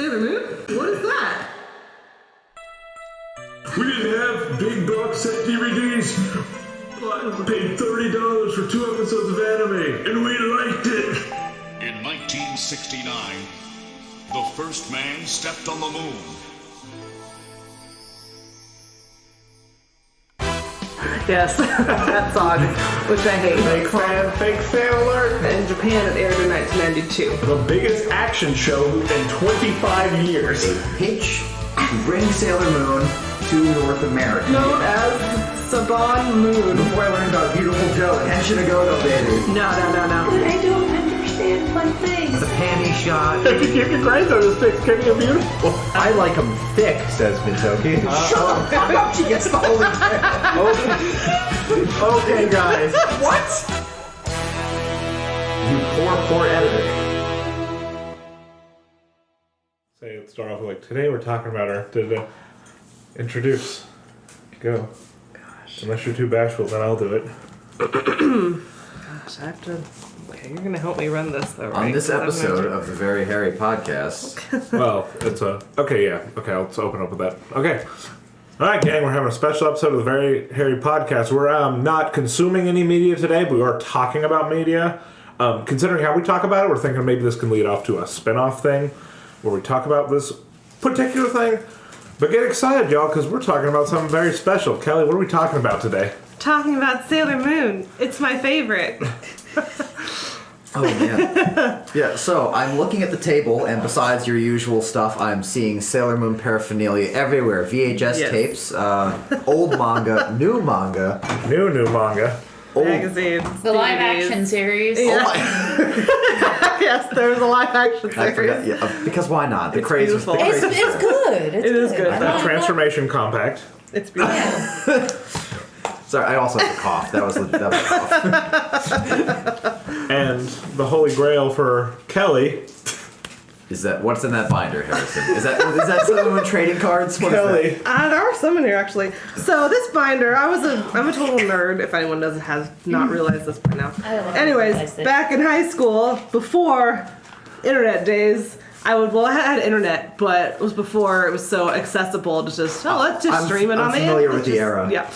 Sailor Moon? What is that? We didn't have big box set DVDs. I paid $30 for 2 episodes of anime, and we liked it. In 1969, the first man stepped on the moon. Yes, that song, which I hate. Fake fan alert. In Japan, it aired in 1992. The biggest action show in 25 years. Pitch to bring Sailor Moon to North America. Known as Saban Moon. Before I learned about Beautiful Joe and Henshin Agogo, baby. No. But I don't understand one thing. The panty shot. If you keep your grades on his picks, can you be beautiful? I like them thick, says Mizoki. Shut the fuck up, she gets the holy Okay, guys. What? You poor editor. Say, let's start off with like, today we're talking about her. Introduce. Go. Gosh. Unless you're too bashful, then I'll do it. Gosh, I have to... Okay, you're gonna help me run this, though, right? On this episode of the Very Hairy Podcast. Well, it's a... Okay, yeah. Okay, let's open up with that. Okay. Alright, gang, we're having a special episode of the Very Hairy Podcast. We're not consuming any media today, but we are talking about media. Considering how we talk about it, we're thinking maybe this can lead off to a spin-off thing, where we talk about this particular thing. But get excited, y'all, because we're talking about something very special. Kelly, what are we talking about today? Talking about Sailor Moon. It's my favorite. Oh, man. Yeah, so I'm looking at the table, and besides your usual stuff, I'm seeing Sailor Moon paraphernalia everywhere. VHS tapes, old manga, new manga. New manga. Magazines. The live action series. Yeah. Oh my... Yes, there's a live action series. I forgot, yeah, because why not? The craze was beautiful. the craze. It's good. It is good. The Transformation Compact. It's beautiful. Sorry, I also have a cough. That was a cough. And the holy grail for Kelly. Is that what's in that binder, Harrison? Is that Sailor Moon trading cards? What Kelly. is that? There are some in here, actually. So this binder, I'm a total nerd, if anyone has not realized this by now. Anyways, back in high school, before internet days, I had internet, but it was before it was so accessible to just, let's just stream it on the internet. I'm familiar with the era. Yeah.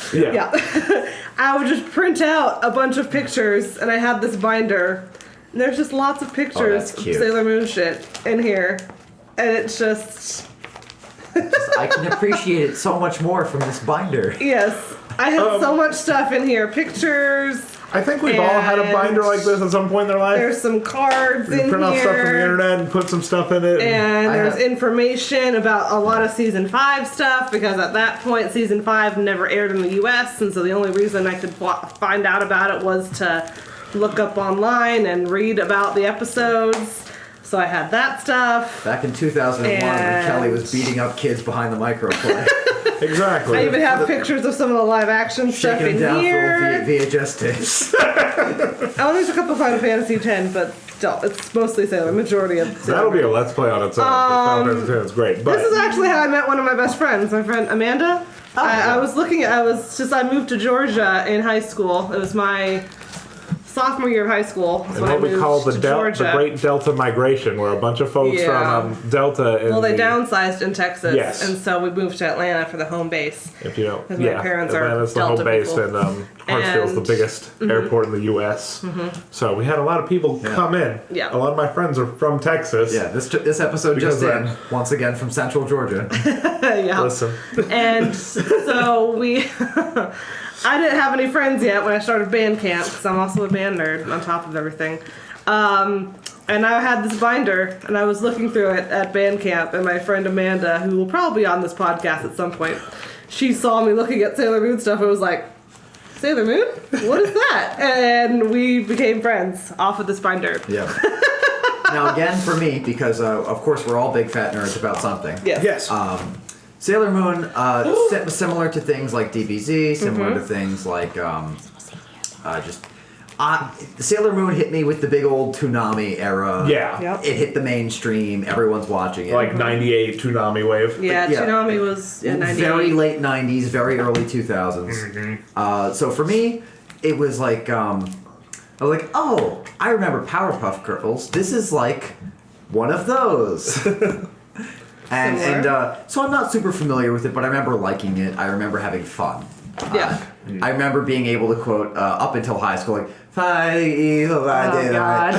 I would just print out a bunch of pictures, and I had this binder. And there's just lots of pictures of Sailor Moon shit in here. And it's just... I can appreciate it so much more from this binder. Yes. I had so much stuff in here. Pictures. I think we've all had a binder like this at some point in their life. There's some cards in here. You print off stuff from the internet and put some stuff in it. And there's information about a lot of Season 5 stuff, because at that point, Season 5 never aired in the US, and so the only reason I could find out about it was to look up online and read about the episodes. So I had that stuff. Back in 2001, when Kelly was beating up kids behind the microplay. Exactly. I even have pictures of some of the live action stuff in here. VHS tapes. Oh, there's a couple of Final Fantasy X, but still, it's mostly Sailor. Majority of Sailor. That'll be a Let's Play on its own. Final Fantasy X is great. But this is actually how I met one of my best friends, my friend Amanda. I moved to Georgia in high school. It was my sophomore year of high school. And what we call the Great Delta Migration, where a bunch of folks from Delta... they downsized in Texas, yes. And so we moved to Atlanta for the home base. If you don't... Because my parents Atlanta's are Delta the home base, people. and Hartsfield's the biggest airport in the U.S. So we had a lot of people come in. Yeah. A lot of my friends are from Texas. Yeah, this episode just in, once again, from Central Georgia. Yeah. Listen. And so we... I didn't have any friends yet when I started band camp, because I'm also a band nerd on top of everything. And I had this binder, and I was looking through it at band camp, and my friend Amanda, who will probably be on this podcast at some point, she saw me looking at Sailor Moon stuff and was like, Sailor Moon? What is that? And we became friends off of this binder. Yeah. Now, again, for me, because, of course, we're all big fat nerds about something. Yes. Sailor Moon, similar to things like DBZ, similar to things like Sailor Moon hit me with the big old Toonami era. Yeah. Yep. It hit the mainstream. Everyone's watching it. Like 98 Toonami wave. Yeah, Toonami was in 98. Very late 90s, very early 2000s. So for me, it was like, I was like, oh, I remember Powerpuff Girls. This is like one of those. And so I'm not super familiar with it, but I remember liking it. I remember having fun. Yeah. I remember being able to quote up until high school, like "Fighting evil, I did God.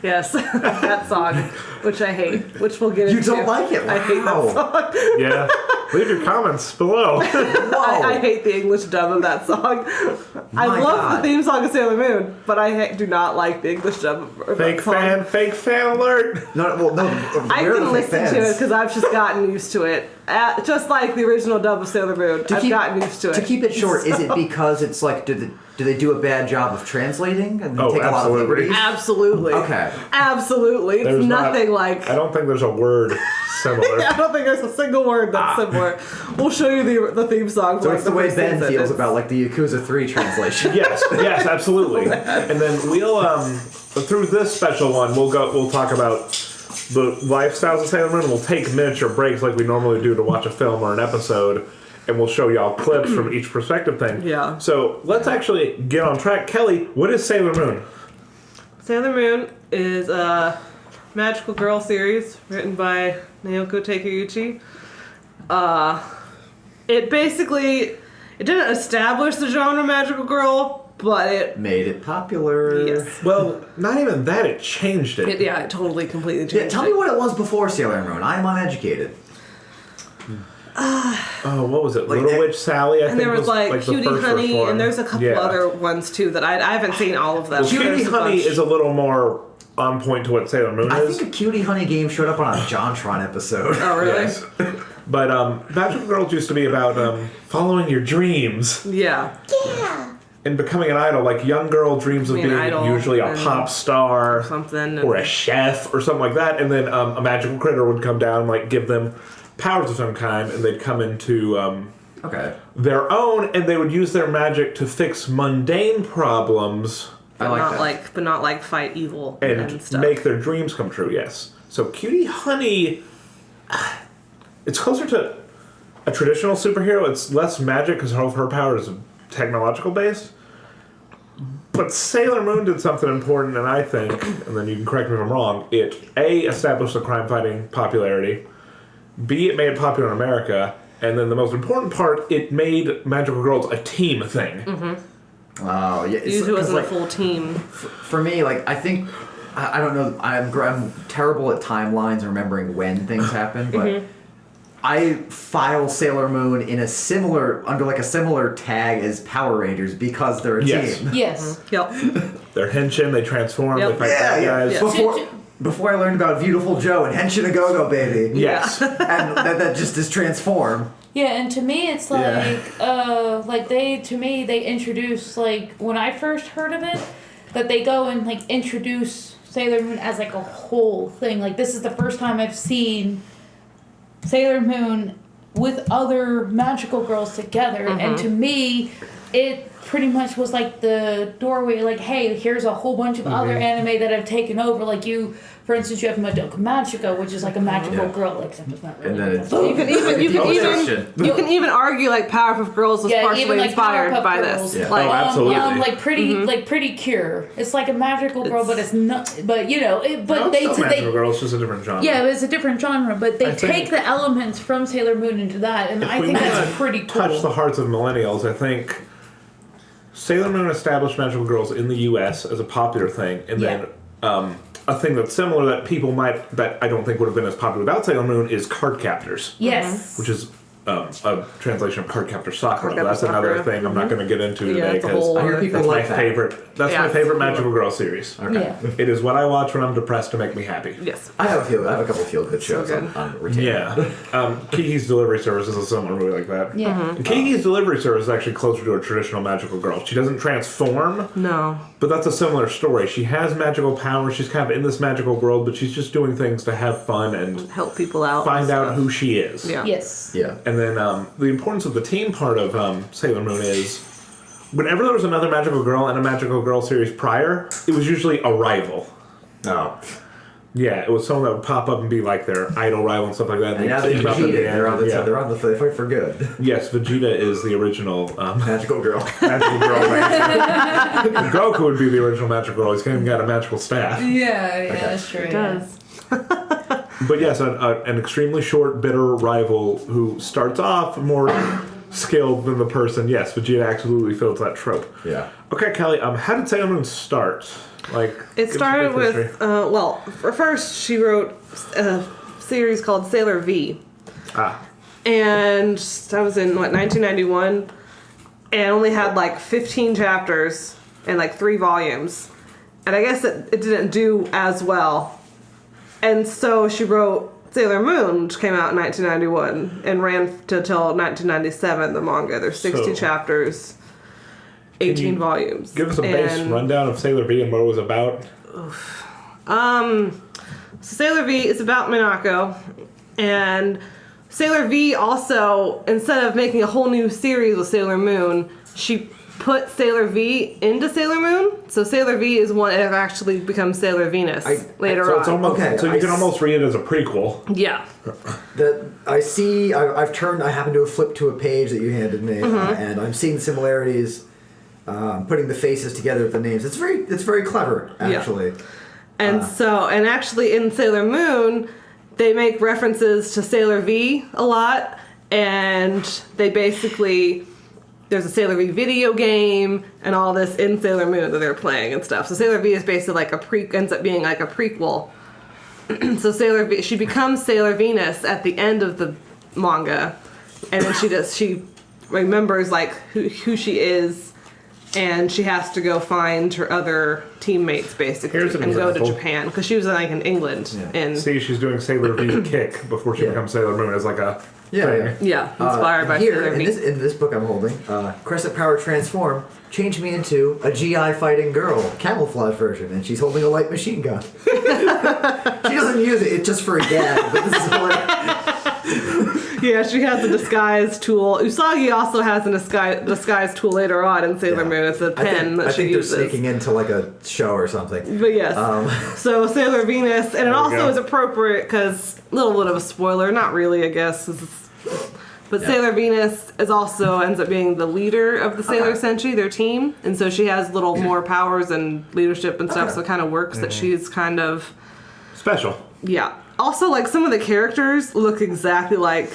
Yes, that song, which I hate, which we'll get You into. don't like it? I hate that Wow. song. Yeah. Leave your comments below. Whoa! I hate the English dub of that song. I My love God. the theme song of Sailor Moon, but I do not like the English dub of Fake that song. fan alert. No, well, no. I we're the can fake listen to fans. it because I've just gotten used to it. Just like the original dub of Sailor Moon, I've gotten used to it. To keep it short, is it because it's like, do they do a bad job of translating and Oh, take a lot of absolutely. liberties? Absolutely. Okay. Absolutely. It's There's nothing like. I don't think there's a word similar. I don't think there's a single word that's similar. We'll show you the theme song. For So like it's the way first Ben season. feels It's- about like the Yakuza 3 translation. Yes, absolutely. And then we'll through this special one, we'll talk about the lifestyles of Sailor Moon. We'll take miniature breaks like we normally do to watch a film or an episode, and we'll show y'all clips from each perspective thing. Yeah. So let's actually get on track. Kelly, what is Sailor Moon? Sailor Moon is a magical girl series written by Naoko Takeuchi. It didn't establish the genre magical girl, but it Made it popular. yes. Well, not even that. It changed it. It totally completely changed. Yeah, tell me what it was before Sailor Moon. I am uneducated. Oh, what was it? Like Little it- Witch Sally. I And think there was like the Cutie first Honey, one. and there's a couple Yeah. other ones too that I haven't seen all of them. Well, Cutie There's a Honey bunch. is a little more on point to what Sailor Moon I is. think a Cutie Honey game showed up on a JonTron episode. Oh really? Yes. But Magical Girls used to be about following your dreams Yeah. and becoming an idol. Like young girl dreams of Being an being idol usually a and pop star Something. or a chef or something like that. And then a magical critter would come down and like give them powers of some kind, and they'd come into Okay. their own, and they would use their magic to fix mundane problems I like not that. but not like fight evil and and stuff. make their dreams come true. Yes. So Cutie Honey, it's closer to a traditional superhero. It's less magic because all of her power is technological based. But Sailor Moon did something important, and I think, and then you can correct me if I'm wrong, it A, established the crime fighting popularity, B, it made it popular in America, and then the most important part, it made Magical Girls a team thing. Oh, yeah. it's- Usually 'cause, wasn't like, a full team. For me, like, I think, I don't know, I'm terrible at timelines and remembering when things happen, but I file Sailor Moon in under like a similar tag as Power Rangers because they're a Yes. team. Yes. Yep. They're henshin, they transform, Yep. they fight Yeah, bad yeah. guys. Before I learned about Beautiful Joe and Henshin a Go-Go Baby. Yes. And that just is transform. Yeah, and to me, it's Yeah. like, they introduce, like, when I first heard of it, that they go and, like, introduce Sailor Moon as, like, a whole thing. Like, this is the first time I've seen Sailor Moon with other magical girls together, and to me, it pretty much was like the doorway, like, hey, here's a whole bunch of other anime that have taken over. Like, for instance, you have Madoka Magica, which is like a magical girl, except it's not really. And then it's- You can even argue like Powerpuff Girls was partially even like inspired Powerpuff by Girls. this. Yeah. Like, Oh, absolutely. Like Pretty Cure. It's like a magical girl, but it's not. But you know, No, they it's still Magical Girls, just a different genre. yeah, it's a different genre. But they I think- take the elements from Sailor Moon into that, and I we think wanna that's pretty cool. touch the hearts of millennials, I think Sailor Moon established Magical Girls in the U.S. as a popular thing, and then a thing that's similar that I don't think would have been as popular without Sailor Moon is Card Captors, Yes. which is a translation of Card Captor Sakura. Card But Captor that's another Sakura. thing I'm not going to get into Yeah, today it's a because whole I hear other people thing. like that. that's my Yeah. favorite Magical Girl series. Yeah. It is what I watch when I'm depressed to make me happy. Yes. I have a couple feel-good shows good. on retainer. Yeah. Kiki's Delivery Service is someone really like that. Yeah. Mm-hmm. Kiki's Delivery Service is actually closer to a traditional magical girl. She doesn't transform, No. but that's a similar story. She has magical powers. She's kind of in this magical world, but she's just doing things to have fun and Help people out. find and out stuff. who she is. Yeah. Yes. Yeah. And then the importance of the team part of Sailor Moon is whenever there was another magical girl and a magical girl series prior, it was usually a rival. Oh. Yeah, it was someone that would pop up and be like their idol rival and stuff like that. And now they team up at Vegeta. the end. Yeah. They fight for good. Yes, Vegeta is the original Magical girl. magical girl. Goku would be the original magical girl. He's kind of got a magical staff. Yeah, that's true. It does. But yes, an extremely short, bitter rival who starts off more skilled than the person. Yes, Vegeta absolutely fills that trope. Yeah. Okay, Kelly. How did Sailor Moon start? Like, It started with, first she wrote a series called Sailor V. And that was in, 1991? And only had, 15 chapters and, 3 volumes. And I guess it didn't do as well. And so she wrote Sailor Moon, which came out in 1991, and ran till 1997, the manga. There's 60 chapters, 18 volumes. Give us a base rundown of Sailor V and what it was about. So Sailor V is about Minako, and Sailor V also, instead of making a whole new series with Sailor Moon, she put Sailor V into Sailor Moon. So Sailor V is one that actually becomes Sailor Venus later so on. It's almost, so you can almost read it as a prequel. Yeah. I happen to have flipped to a page that you handed me, and I'm seeing similarities, putting the faces together with the names. It's very clever, actually. Yeah. And actually in Sailor Moon, they make references to Sailor V a lot, and they basically, there's a Sailor V video game and all this in Sailor Moon that they're playing and stuff. So Sailor V is basically ends up being like a prequel. So Sailor V, she becomes Sailor Venus at the end of the manga, and then she remembers who she is. And she has to go find her other teammates, basically, and go to Japan. Because she was, in England. Yeah. See, she's doing Sailor V kick before she becomes Sailor Moon as a thing. Yeah, inspired by Sailor V. In this book I'm holding, Crescent Power Transform changed me into a GI fighting girl, camouflage version, and she's holding a light machine gun. She doesn't use it, it's just for a gag, but this is hilarious. Yeah, she has a disguise tool. Usagi also has a disguise tool later on in Sailor Moon. It's a pen that she uses. I think they're sneaking into a show or something. But yes. So Sailor Venus, and it also is appropriate because, a little bit of a spoiler, not really, I guess. But Sailor Venus ends up being the leader of the Sailor Senshi, their team. And so she has little more powers and leadership and stuff, so it kind of works that she's kind of special. Yeah. Also, some of the characters look exactly like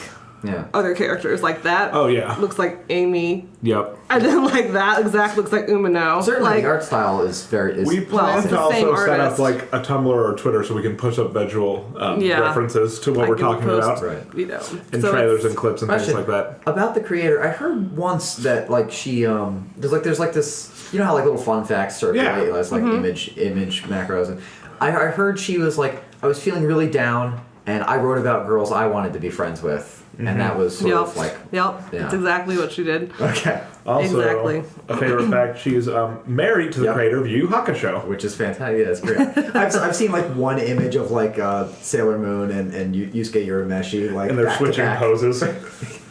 other characters. Like that. Oh, yeah. Looks like Amy. Yep. And then that exactly looks like Umino. Certainly, the art style is very. We plan to also set up a Tumblr or Twitter so we can push up visual references to what we're talking about, and trailers and clips and things like that. About the creator, I heard once that she there's this, you know how little fun facts circulate, as image macros, and I heard she was I was feeling really down, and I wrote about girls I wanted to be friends with. And that was sort of that's exactly what she did. Okay. Also, exactly. A favorite fact, she's married to the creator of Yu Yu Hakusho. Which is fantastic. Yeah, that's great. I've seen one image of Sailor Moon and Yusuke Urameshi and they're switching poses.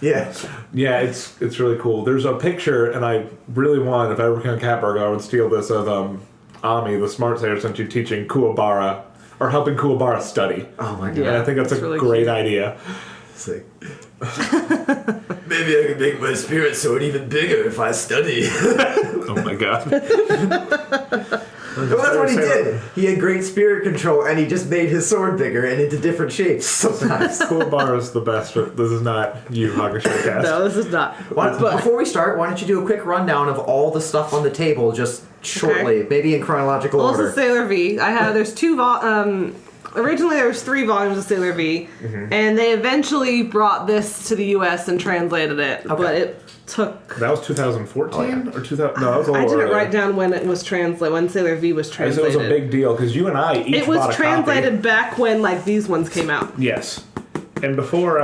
Yeah. Yeah, it's really cool. There's a picture, and I really want, if I ever become Catburg, I would steal this of Ami, the smart Sailor Senshi, teaching Kuwabara, or helping Kuwabara study. Oh my god. Yeah, and I think that's a really great idea. Maybe I can make my spirit sword even bigger if I study. Oh my god. Well, that's what he did. He had great spirit control, and he just made his sword bigger and into different shapes sometimes. Kuwabara is the best, but this is not Yu Yu Hakusho cast. No, this is not. Before we start, why don't you do a quick rundown of all the stuff on the table, just shortly, maybe in chronological order. This is Sailor V. There's two originally there was 3 volumes of Sailor V, and they eventually brought this to the U.S. and translated it, but it took... That was 2014? Or 2000? No, that was a little I didn't earlier. wite down when it was translated, when Sailor V was translated. It was a big deal, because you and I each It was bought a translated copy. back when, these ones came out. Yes. And before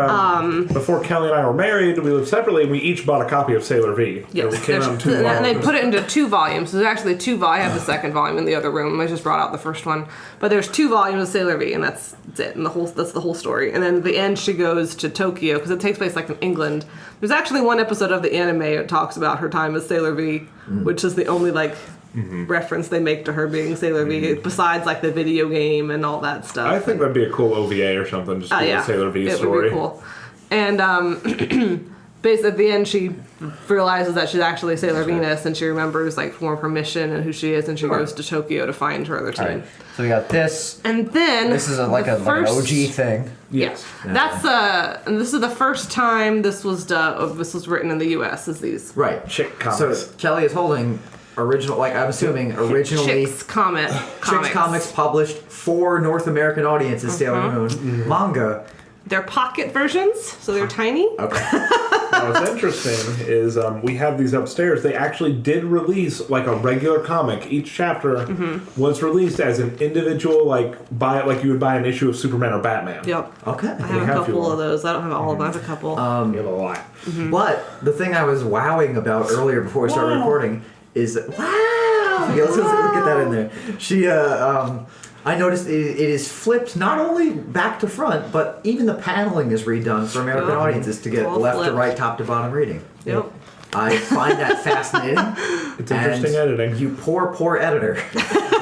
Kelly and I were married, we lived separately, and we each bought a copy of Sailor V. Yes. It came out in 2 volumes. And they put it into 2 volumes. There's actually 2 volumes. I have the second volume in the other room. I just brought out the first one. But there's 2 volumes of Sailor V, and that's it. And that's the whole story. And then at the end, she goes to Tokyo, because it takes place in England. There's actually one episode of the anime that talks about her time as Sailor V, which is the only reference they make to her being Sailor V, besides the video game and all that stuff. I think that'd be a cool OVA or something, just do a Sailor V story. It would be cool. And basically at the end she realizes that she's actually Sailor Venus, and she remembers like more of her mission and who she is, and she goes to Tokyo to find her other team. All right. So we got this. And then This is like an OG thing. Yes, that's and this is the first time this was written in the U.S. Is these Right. Chick comics. So Kelly is holding original, like I'm assuming originally Chicks comics published for North American audiences, Sailor Moon manga. They're pocket versions, so they're tiny. Okay. Now, what's interesting is we have these upstairs. They actually did release like a regular comic. Each chapter was released as an individual, like you would buy an issue of Superman or Batman. Yep. Okay. I have a couple of those. I don't have all of them. I have a couple. You have a lot. But the thing I was wowing about earlier before we started recording is wow. Okay, let's get that in there. She I noticed it is flipped not only back to front, but even the paneling is redone for American audiences to get All left to flipped. right, top to bottom reading. Yep. I find that fascinating. It's interesting editing. You poor editor.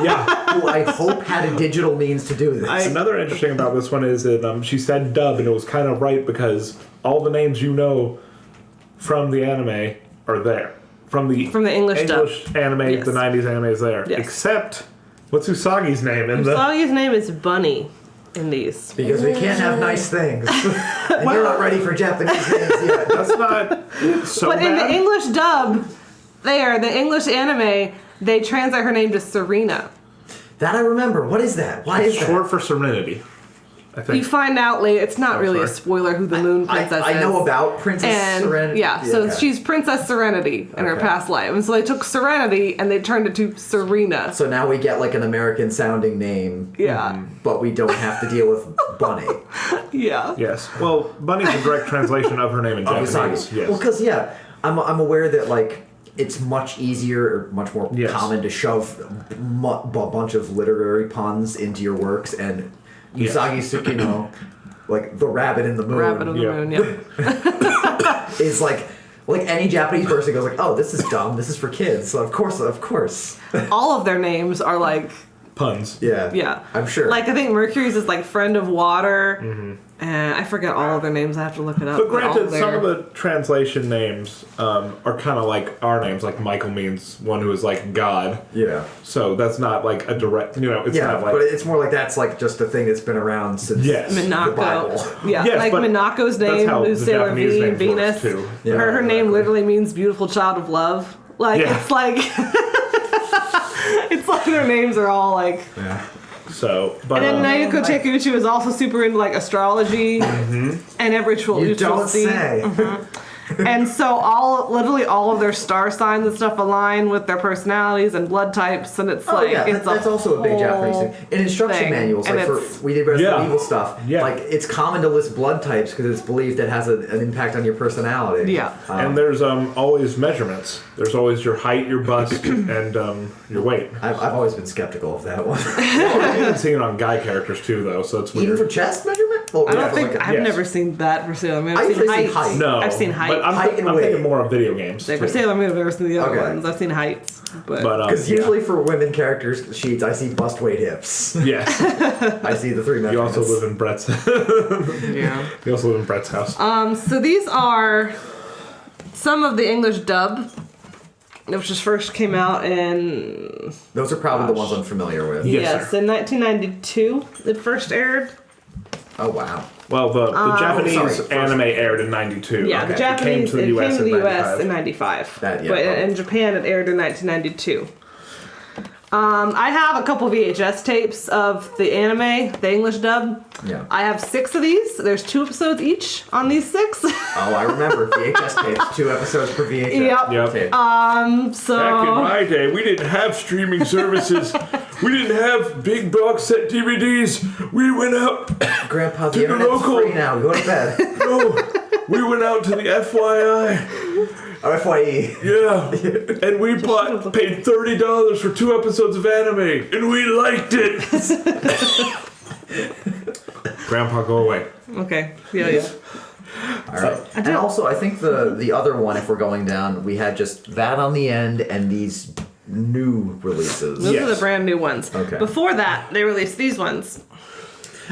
Yeah. Who I hope had a digital means to do this. Another interesting about this one is that she said dub, and it was kind of right because all the names you know from the anime are there. From the English dub. anime, Yes. the 90s anime is there. Yes. Except, what's Usagi's name in the... Usagi's name is Bunny in these. Because we can't have nice things. And you're not ready for Japanese names yet. That's not so But in bad. the English dub, the English anime, they translate her name to Serena. That I remember. What is that? Why is that? Short for Serenity, I think. You find out later. It's not really a spoiler who the Moon Princess is. I know about Princess Serenity. Yeah, so okay. she's Princess Serenity in her Okay. past life. And so they took Serenity and they turned it to Serena. So now we get like an American sounding name. Yeah. But we don't have to deal with Bunny. Yeah. Yes. Well, Bunny's a direct translation of her name in Japanese. Usagi. Yes. Well, because I'm aware that like it's much easier or much more Yes. common to shove a bunch of literary puns into your works, and Yes. Usagi Tsukino, like the rabbit in the moon, Rabbit of the Yeah. Moon, yeah. is like any Japanese person goes like, oh, this is dumb, this is for kids. So of course. All of their names are like, Puns. yeah. I'm sure. Like, I think Mercury's is like Friend of Water. And I forget all of their names. I have to look it up. But all granted, some their- of the translation names are kind of like our names. Like Michael means one who is like God. Yeah. So that's not like a direct, it's Yeah, not like... but it's more like that's like just a thing that's been around since Yes. the Bible. Minako. Yeah, Yes, like but Minako's that's name, how who's the Sailor Japanese V, names work, Venus. too. Yeah, her name exactly. literally means beautiful child of love. Like, Yeah. it's like... it's like their names are all like... Yeah. So, but... And then Naoko Takeuchi was also super into like astrology and every ritual. You don't say. And so literally all of their star signs and stuff align with their personalities and blood types, and it's Oh like yeah, it's that's also a big Japanese whole thing. In instruction thing. manuals, And like it's- we did Resident Yeah. Evil stuff, Yeah. like it's common to list blood types because it's believed it has an impact on your personality. Yeah. And there's always measurements. There's always your height, your bust, and your weight. I've always been skeptical of that one. Well, you can see it on guy characters too, though, so it's weird. Even for chest measurement? Well, I yeah, don't for think like a- I've yes. never seen that for Sailor Moon. I I've seen usually see heights. height. No, I've seen height. But I'm Height and thinking weight. more of video games. Like, for too. Sailor Moon, I've never seen the other Okay. ones. I've seen heights, but Because yeah. usually for women characters sheets, I see bust, weight, hips. Yes. I see the three You measurements. also live in Brett's. yeah. You also live in Brett's house. So these are some of the English dub, which just first came out in Those are probably the ones I'm familiar with. Yes, sir. in 1992. It first aired. Oh wow. Well, the Japanese sorry, anime aired in '92. Yeah, Okay. the Japanese It came to the US in in 95. 95. That- yeah, but oh. in Japan it aired in 1992. I have a couple VHS tapes of the anime, the English dub. Yeah. I have 6 of these. There's 2 episodes each on these 6. Oh, I remember VHS tapes, 2 episodes per VHS. Yep. Yep. tape. So Back in my day, we didn't have streaming services. We didn't have big box set DVDs. We went out. Grandpa, the the internet's local- free now. Go to bed. No, we went out to the FYI. FYE. Yeah, and we paid $30 for 2 episodes of anime, and we liked it. Grandpa, go away. okay, yeah. All right. And also, I think the other one, if we're going down, we had just that on the end and these new releases. Those are Yes. the brand new ones. Okay. Before that, they released these ones.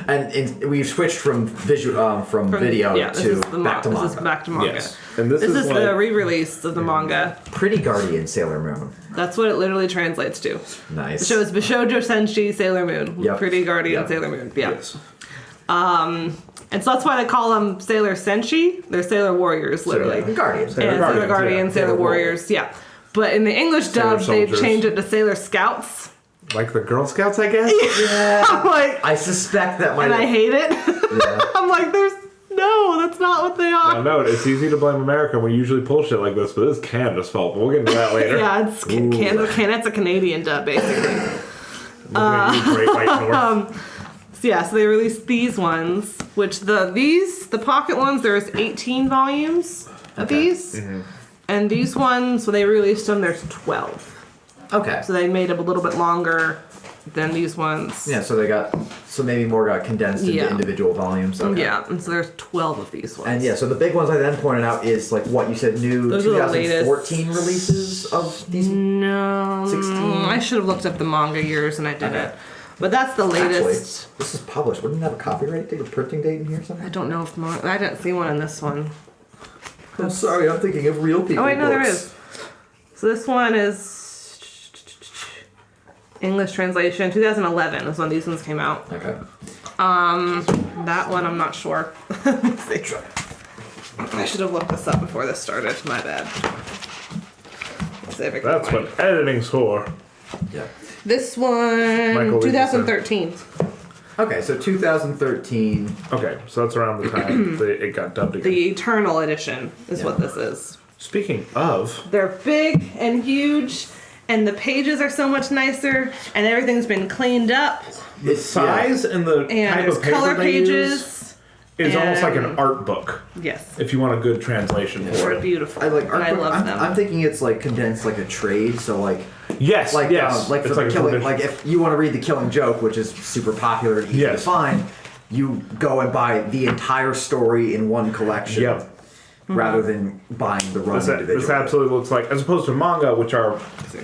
And we've switched from video to back to manga. This is back to manga. Yes. And this is is the re-release of the manga. Pretty Guardian Sailor Moon. That's what it literally translates to. Nice. The show is Bishoujo Senshi Sailor Moon. Yep. Pretty Guardian Yep. Sailor Moon. Yeah. Yes. And so that's why they call them Sailor Senshi. They're Sailor Warriors, literally. Guardians. And Sailor Guardians, Sailor Warriors, yeah. But in the English dub, they soldiers. changed it to Sailor Scouts. Like the Girl Scouts, I guess? Yeah. I'm like, I suspect that might and I hate it. Yeah. I'm like, no, that's not what they I are. know, it's easy to blame America. We usually pull shit like this, but this is Canada's fault. But we'll get into that later. Yeah, it's it's a Canadian dub, basically. Great White North. So they released these ones, which the pocket ones, there's 18 volumes of these. Mm-hmm. And these ones, when they released them, there's 12. Okay. So they made them a little bit longer than these ones. Yeah, so maybe more got condensed into individual volumes. Okay. Yeah, and so there's 12 of these ones. And yeah, so the big ones I then pointed out is like what you said, new Those are the 2014 releases of these. No. 16. I should have looked up the manga years and I didn't. Okay. But that's the latest. Actually, this is published. Wouldn't it have a copyright date, a printing date in here or something? I don't know if I didn't see one in this one. I'm sorry, I'm thinking of real people. Oh wait, no, there books. is. So this one is English translation, 2011 is when these ones came out. Okay. That one I'm not sure. Let's see. I should have looked this up before this started. My bad. Let's see if I can That's find what editing's for. Yeah. this one. Michael, 2013. Okay, so 2013. Okay, so that's around the time it got dubbed again. The Eternal Edition is what this is. Speaking of, They're big and huge, and the pages are so much nicer, and everything's been cleaned up. the size and the And type there's of paper color they use pages. is almost like and- an art book, Yes. if you want a good translation for They're it. beautiful. I like and I art book. love them. I'm thinking it's like condensed like a trade, so like Yes, like yes. like for it's the like a killing, tradition. like if you want to read The Killing Joke, which is super popular and easy to Yes. find, you go and buy the entire story in one collection. Yep. Rather than buying the run individually. This absolutely looks like, as opposed to manga, which are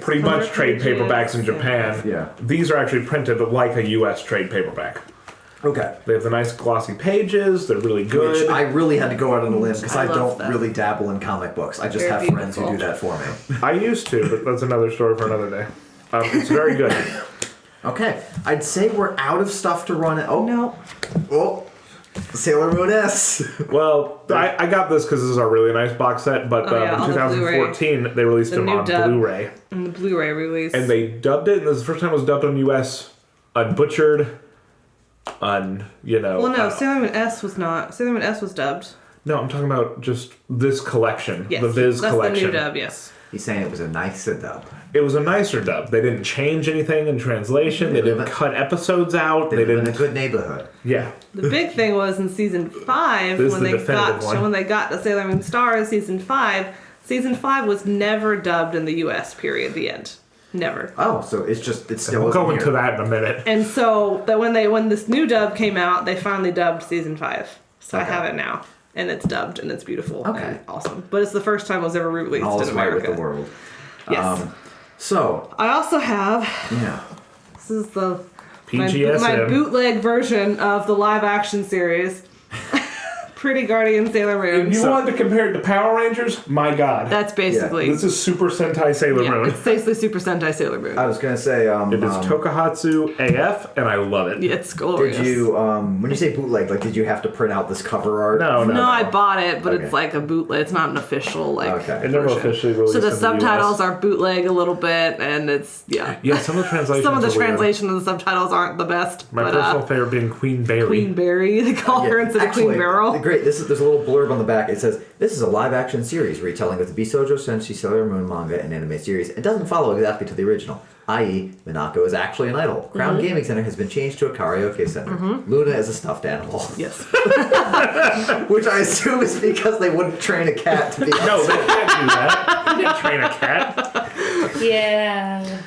pretty Color much trade pages, paperbacks in Japan. Yeah. These are actually printed like a U.S. trade paperback. Okay. They have the nice glossy pages. They're really good. Which I really had to go out on a limb because I I love don't them. really dabble in comic books. I just They're have friends who beautiful. do that for me. I used to, but that's another story for another day. It's very good. Okay, I'd say we're out of stuff to run. Oh No. Oh, Sailor Moon S. Well, I got this because this is a really nice box set, but Oh, yeah, in on the 2014 they released The them new on dub. Blu-ray. And the Blu-ray release. And they dubbed it, and this is the first time it was dubbed on US, unbutchered, Well, no, Sailor Moon S was not. Sailor Moon S was dubbed. No, I'm talking about just this collection, Yes. the Viz that's collection. the new dub, yes. He's saying it was a nice dub. It was a nicer dub. They didn't change anything in translation. They didn't cut episodes out. They They live in a didn't. good neighborhood. Yeah. The big thing was in season 5 This is when the definitive one. when they got to Sailor Moon Stars season 5. Season 5 was never dubbed in the U.S. Period. The end. Never. Oh, so it's still. We'll go isn't into here. that in a minute. And so that when this new dub came out, they finally dubbed season 5. So I Okay. have it now, and it's dubbed and it's beautiful. Okay. And awesome. But it's the first time it was ever released All in is right America. with the world. Yes. So I also have. yeah. This is the PGSM. my bootleg version of the live action series. Pretty Guardian Sailor Moon. If you wanted to compare it to Power Rangers, my God. That's basically. This is Super Sentai Sailor Yeah, Moon. it's basically Super Sentai Sailor Moon. I was gonna say. It is Tokuhatsu AF, and I love it. It's glorious. Did you when you say bootleg, like did you have to print out this cover art? No. No, I bought it, but Okay. it's like a bootleg. It's not an official like. Okay. It never version. officially released So the in the subtitles US. are bootleg a little bit, and it's Yeah, some of the translations Some of the are weird. translation of the subtitles aren't the best. My but, personal favorite being Queen Berry. Queen Berry, they call her instead of Queen Beryl. Great. There's a little blurb on the back. It says, "This is a live-action series retelling of the Bisoujo Senshi Sailor Moon manga and anime series. It doesn't follow exactly to the original, i.e., Minako is actually an idol. Crown Mm-hmm. Gaming Center has been changed to a karaoke center. Luna is a stuffed animal, Yes. which I assume is because they wouldn't train a cat to be." No, they can't do that. You can't train a cat. Yeah.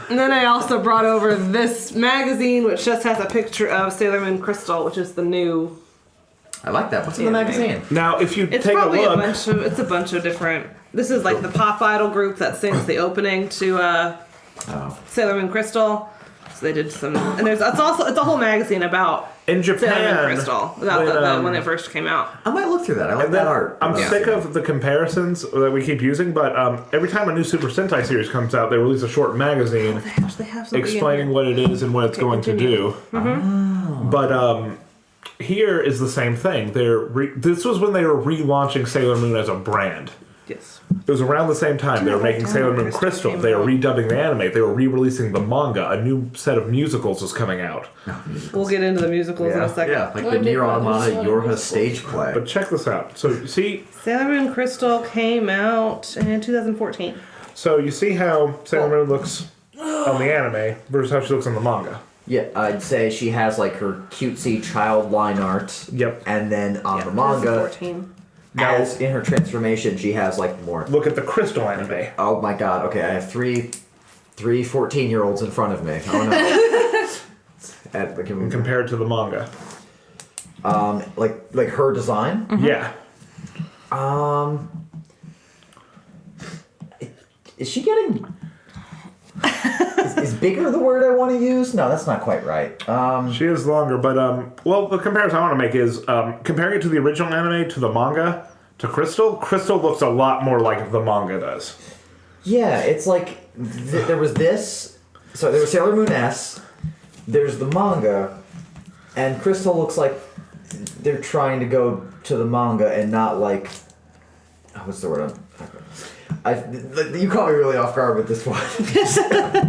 And then I also brought over this magazine, which just has a picture of Sailor Moon Crystal, which is the new. I like that. What's in the Yeah, magazine? Now, if you It's take a probably look, it's a bunch of different. This is like the pop idol group that sings the opening to Sailor Moon Crystal. So they did some, and it's a whole magazine about In Sailor Japan, Moon Crystal about when it first came out. I might look through that. I like that art. I'm sick of the comparisons that we keep using, but every time a new Super Sentai series comes out, they release a short magazine They actually have something explaining what it is and what it's going to do. But here is the same thing. This was when they were relaunching Sailor Moon as a brand. Yes. It was around the same time they were making Sailor Moon Crystal. They were redubbing the anime. They were re-releasing the manga. A new set of musicals was coming out. We'll get into the musicals in a second. Yeah, like the Nier Automata Yorha stage play. But check this out. So you see, Sailor Moon Crystal came out in 2014. so you see how Sailor Moon looks on the anime versus how she looks on the manga. Yeah, I'd say she has like her cutesy child line art. Yep. And then on the manga, 2014. as in her transformation, she has like more. Look at the Crystal anime. Oh my god, okay, I have three 14-year-olds in front of me. Oh no. Compared to the manga. Like her design? Yeah. Is she getting... is bigger the word I want to use? No, that's not quite right. She is longer, but well, the comparison I want to make is comparing it to the original anime to the manga to Crystal. Crystal looks a lot more like the manga does. Yeah, it's like there was this. So there was Sailor Moon S. There's the manga, and Crystal looks like they're trying to go to the manga and not like. What's the word? You caught me really off guard with this one.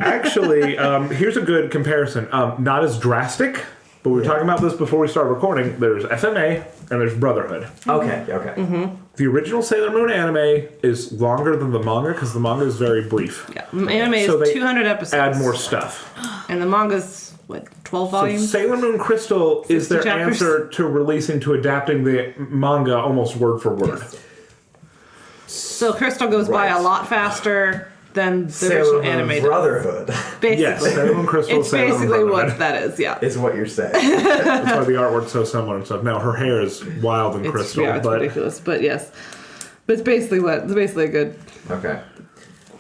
Actually, here's a good comparison. Not as drastic, but we were talking about this before we started recording. There's SMA and there's Brotherhood. Okay. Mm-hmm. The original Sailor Moon anime is longer than the manga because the manga is very brief. Yeah, anime is So they 200 episodes. Add more stuff. And the manga's, 12 volumes? So Sailor Moon Crystal is 60 their chapters? answer to adapting the manga almost word for word. Yes. So Crystal goes by a lot faster than the Sailor original Moon animated. Brotherhood Basically. Yes, Sailor Moon Crystal. It's Sailor Moon basically Brotherhood. what that is, yeah. is what you're saying. That's why the artwork's so similar and stuff. Now her hair is wild and crystal, it's but ridiculous, but yes. But it's basically good. Okay.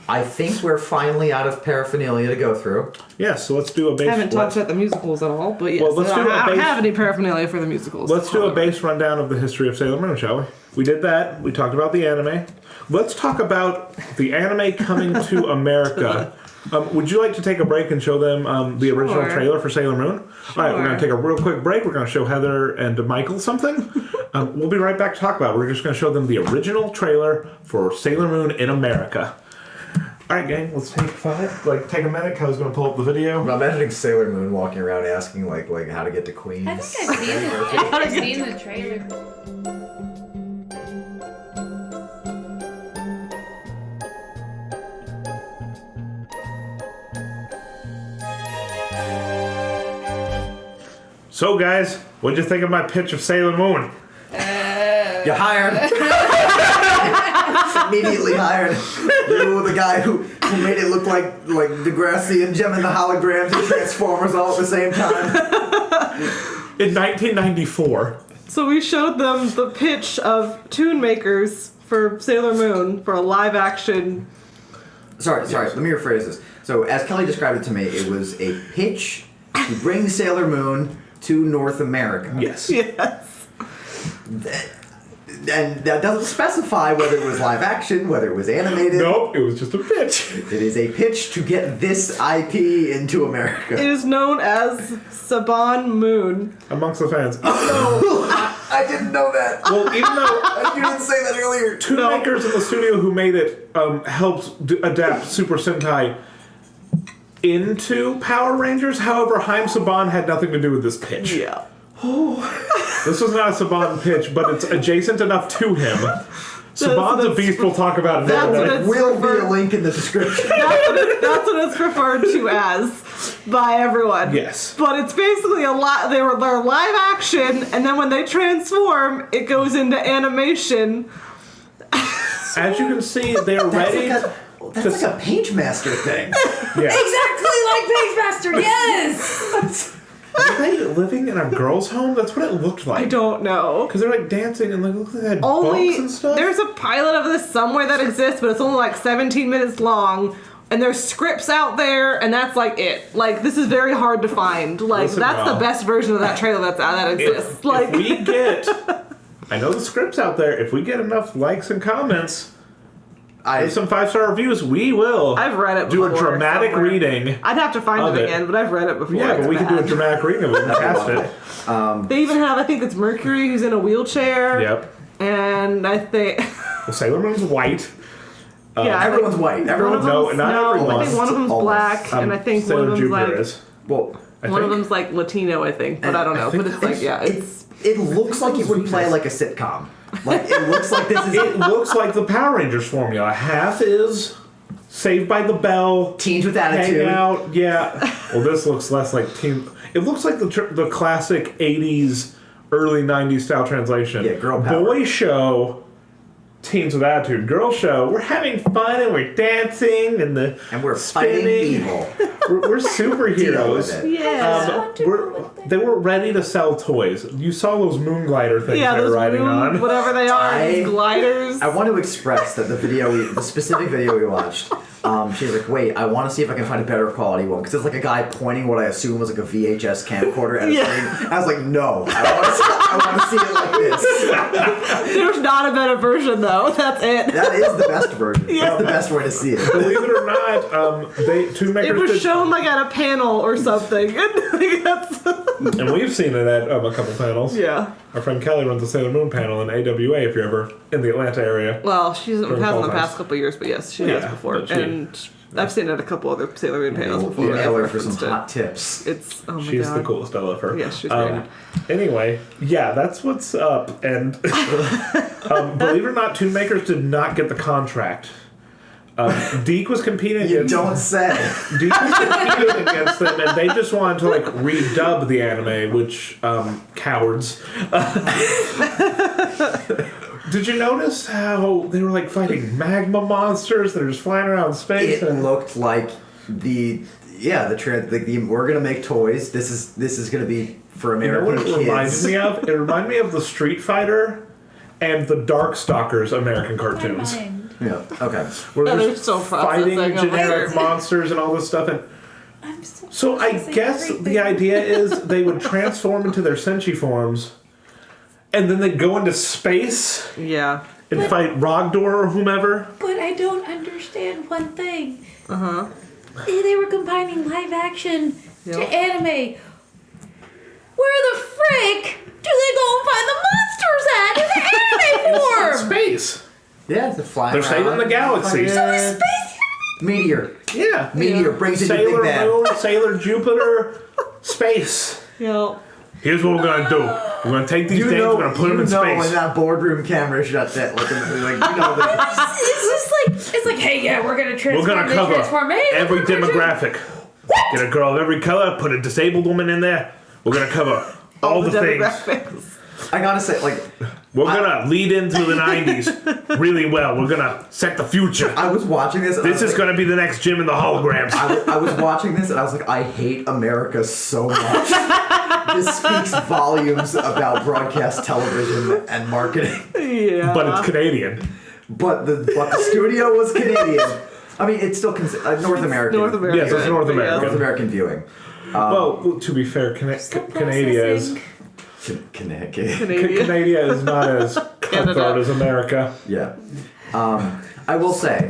I think we're finally out of paraphernalia to go through. yeah. So let's do a base. I haven't talked about the musicals at all, but yes. Well, let's do a I don't base- have any paraphernalia for the musicals. Let's do a base rundown of the history of Sailor Moon, shall we? We did that. We talked about the anime. Let's talk about the anime coming to America. Would you like to take a break and show them the original Sure. trailer for Sailor Moon? All right, we're going to Sure. take a real quick break. We're going to show Heather and Michael something. We'll be right back to talk about it. We're just going to show them the original trailer for Sailor Moon in America. All right, gang, let's take 5. Take a minute. Kyle's going to pull up the video. I'm imagining Sailor Moon walking around asking like how to get to Queens. I think I've seen the trailer. So, guys, what'd you think of my pitch of Sailor Moon? You're hired. Immediately hired. You, the guy who made it look like Degrassi and Gem and the Holograms and Transformers all at the same time. In 1994. So we showed them the pitch of Toon Makers for Sailor Moon for a live action. Sorry. Let me rephrase this. So, as Kelly described it to me, it was a pitch to bring Sailor Moon to North America. Yes. Yes. And that doesn't specify whether it was live action, whether it was animated. Nope, it was just a pitch. It is a pitch to get this IP into America. It is known as Saban Moon. Amongst the fans. I didn't know that. Well, even though You didn't say that earlier. two makers in the studio who made it helped adapt Super Sentai into Power Rangers, however, Haim Saban had nothing to do with this pitch. Yeah. This was not a Saban pitch, but it's adjacent enough to him. Saban's a beast we'll talk about in a That's what minute. it's Will be a referred, link in the description. that's what it's referred to as by everyone. Yes. But it's basically they're live action, and then when they transform, it goes into animation. As you can see, they're ready. That's like a Page Master thing. Yeah. Exactly like Page Master, yes! Were they living in a girl's home? That's what it looked like. I don't know. Because they're dancing and look like they had books and stuff. There's a pilot of this somewhere that exists, but it's only 17 minutes long, And there's scripts out there, and that's like it. Like, this is very hard to find. Like, Listen, that's the y'all. best version of that trailer that exists. If we get, I know the script's out there. If we get enough likes and comments, and some 5-star reviews, we will. I've read it do before. a dramatic somewhere. reading. I'd have to find of it it. again, but I've read it before. Yeah, It's but we can do a bad. dramatic reading of it and cast it. They even have, I think it's Mercury who's in a wheelchair. Yep. And I think. Well, Sailor Moon's white. Yeah, I Everyone's think white. one Everyone, of No, them's- not everyone. I think one of them's Almost. black, and I think one Sailor of them's Jupiter like. is. well, I One of think. them's like Latino, I think, but I don't know. think- But it's like, yeah, it's. it looks like it would play like a sitcom. Like, it looks like this is It looks like the Power Rangers formula. Half is Saved by the Bell. Teens with Attitude. Hang out, yeah. Well, this looks less like teen. It looks like the classic '80s, early '90s style translation. Yeah, girl power. Boy show, teens with attitude. Girl show, we're having fun and we're dancing and And we're fighting spinning. evil. We're Deal with superheroes. it. Yeah. They were ready to sell toys. You saw those moon glider things Yeah, they were those riding moon, on. whatever they are, these gliders. I want to express that the specific video we watched, she's like, wait, I want to see if I can find a better quality one. Because it's like a guy pointing what I assume was like a VHS camcorder at a Yeah. screen. I was like, no, I want to see it like this. There's not a better version, though. That's it. That is the best version. Yeah. That's the best way to see it. Believe it or not, Two It Makers was did, shown like at a panel or something. Like, that's, and we've seen it at a couple panels. yeah. Our friend Kelly runs a Sailor Moon panel in AWA if you're ever in the Atlanta area. Well, she hasn't During in the fall past times. couple of years, but yes, she Yeah, has before. but she- And I've seen it at a couple other Sailor Moon panels We'll before. email her I've for some referenced it. hot tips. It's, oh my She's god. the coolest. I love her. Yes, she's great. Anyway, yeah, that's what's up. And believe it or not, Tune Makers did not get the contract. Deke was competing You against don't say. Deke was competing against them, and they just wanted to like redub the anime, which cowards. Did you notice how they were like fighting magma monsters that are just flying around space? It looked like we're gonna make toys. This is gonna be for You know American what it reminded kids. me of? It reminded me of the Street Fighter and the Darkstalkers American cartoons. My mind. Yeah. Okay. Where Yeah, they're they're so fighting processing over generic here. monsters and all this stuff. And I'm still so I processing guess everything. the idea is they would transform into their Senshi forms, and then they'd go into space Yeah. and fight Rogdor or whomever. But I don't understand one thing. They were combining live action to Yep. anime. Where the frick do they go and find the monsters at in the anime In form? space. Yeah, it's a flying. They're saving around. the galaxy. So is space Meteor. Yeah. Meteor brings in the Sailor Big Bang. Moon, Sailor Jupiter, space. You know, Here's what we're gonna do. We're gonna take these things, we're gonna put them in when space. that boardroom camera shut that, like It's just like it's like, hey, yeah, we're gonna We're transform. gonna they cover transform. Hey, every we're gonna demographic. Get a girl of every color, put a disabled woman in there. We're gonna cover all the things. demographics. I gotta say, like, We're gonna lead into the 90s really well. We're gonna set the future. I was watching this. And I This was is like, gonna be the next Jim in the holograms. I was watching this and I was like, I hate America so much. This speaks volumes about broadcast television and marketing. Yeah. But it's Canadian. But the studio was Canadian. I mean, it's still North American. North America. Yes, it's North but America. North American viewing. Well, to be fair, Still Canada is processing. Connecticut. Canadian. Canada is not as cutthroat as America. Yeah. I will say,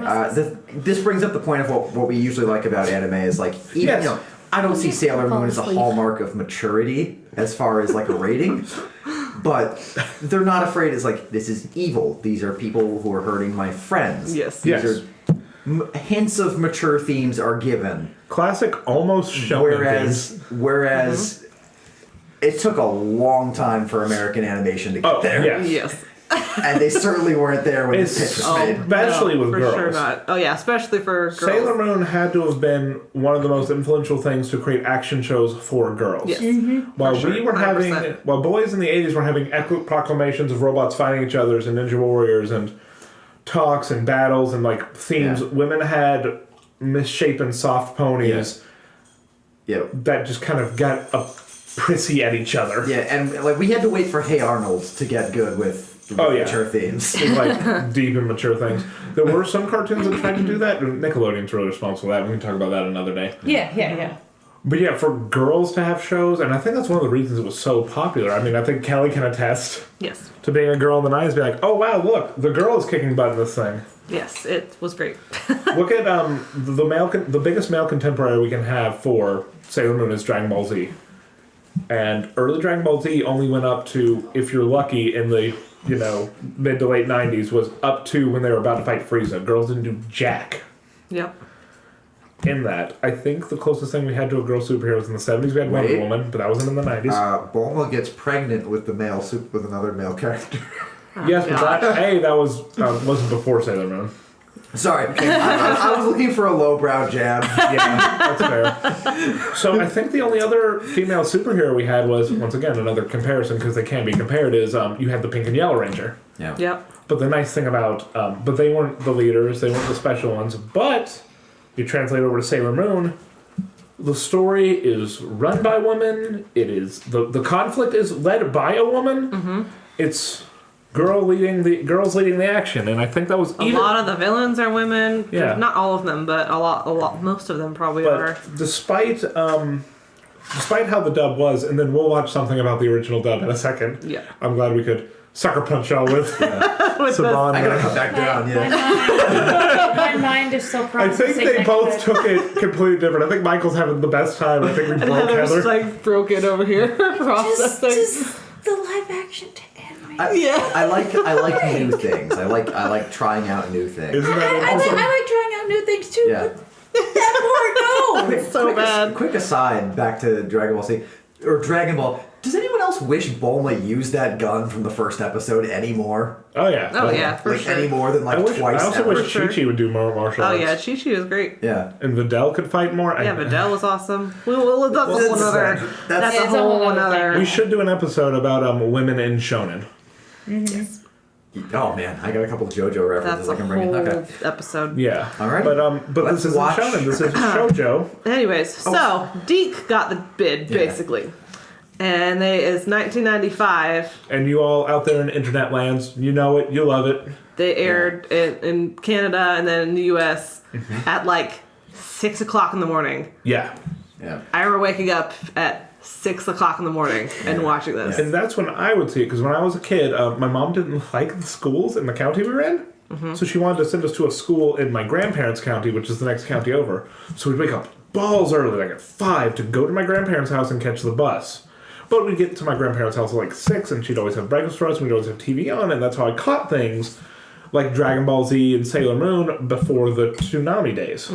this brings up the point of what we usually like about anime is like, even, Yes. you know, I don't see Sailor Moon as a False hallmark of maturity as far as like a rating, but they're not afraid. It's like, this is evil. These are people who are hurting my friends. Yes. These Yes. are hints of mature themes are given. Classic almost shonen things. Whereas it took a long time for American animation to get Oh, there. yes. Yes. And they certainly weren't there when this It's pitch was made. especially No, with for girls. sure not. Oh yeah, especially for girls. Sailor Moon had to have been one of the most influential things to create action shows for girls. Yes. While For sure, we were having, 100%. while boys in the 80s were having proclamations of robots fighting each other and Ninja Warriors and talks and battles and like themes, Yeah. women had misshapen soft ponies Yeah. that just kind of got a prissy at each other. Yeah, and like we had to wait for Hey Arnold to get good with Oh, yeah. mature themes. like deep and mature things. There were some cartoons that tried to do that. Nickelodeon's really responsible for that. We can talk about that another day. Yeah. But yeah, for girls to have shows, and I think that's one of the reasons it was so popular. I mean, I think Kelly can attest Yes. to being a girl in the 90s, be like, oh wow, look, the girl is kicking butt in this thing. Yes, it was great. Look at the biggest male contemporary we can have for Sailor Moon is Dragon Ball Z. And early Dragon Ball Z only went up to, if you're lucky, in the mid to late 90s, was up to when they were about to fight Frieza. Girls didn't do jack Yep. in that. I think the closest thing we had to a girl superhero was in the 70s. We had Wonder Wait. Woman, but that wasn't in the 90s. Bulma gets pregnant with with another male character. Yes, but that was wasn't before Sailor Moon. Sorry, I was looking for a lowbrow jab. Yeah, that's fair. So I think the only other female superhero we had was, once again, another comparison, because they can be compared, is you had the Pink and Yellow Ranger. Yeah. Yep. But the nice thing about, but they weren't the leaders, they weren't the special ones, but you translate over to Sailor Moon, the story is run by women, it is, the conflict is led by a woman, it's girls leading the action, and I think that was A lot of the villains are women. Yeah. Not all of them, but a lot. Most of them probably are. But despite how the dub was, and then we'll watch something about the original dub in a second. Yeah. I'm glad we could sucker punch y'all with Saban. I gotta come back down. My mind is so I processing. think they that both good. took it completely different. I think Michael's having the best time. I think we broke Heather's Heather. like broken over here processing. Just the live action anime. I like new things. I like trying out new things. Isn't that I awesome? like trying out new things too. Yeah. But that part, no. It's so bad. Quick aside, back to Dragon Ball Z or Dragon Ball. Does anyone else wish Bulma used that gun from the first episode anymore? Oh yeah. Oh yeah, for Like sure. any more than like I twice. also ever? wish Chi-Chi would do more martial Oh arts. yeah, Chi-Chi was great. Yeah. And Videl could fight more. Yeah, Videl was awesome. That's a whole another. That's Yeah, a it's a whole whole other another. We should do an episode about women in shonen. Oh man, I got a couple of JoJo references That's I a can bring in. whole Okay. episode. Yeah. All right. But Let's this isn't watch- shonen. This is shoujo. Anyways, so Deke got the bid Yeah. basically, and it's 1995. And you all out there in internet lands, you know it, you love it. They aired it in Canada and then in the U.S. at like 6 o'clock in the morning. Yeah. Yeah. I remember waking up at 6 o'clock in the morning and watching this. And that's when I would see it, because when I was a kid, my mom didn't like the schools in the county we were in. So she wanted to send us to a school in my grandparents' county, which is the next county over. So we'd wake up balls early, like at 5, to go to my grandparents' house and catch the bus. But we'd get to my grandparents' house at like 6, and she'd always have breakfast for us, and we'd always have TV on, and that's how I caught things like Dragon Ball Z and Sailor Moon before the Toonami days.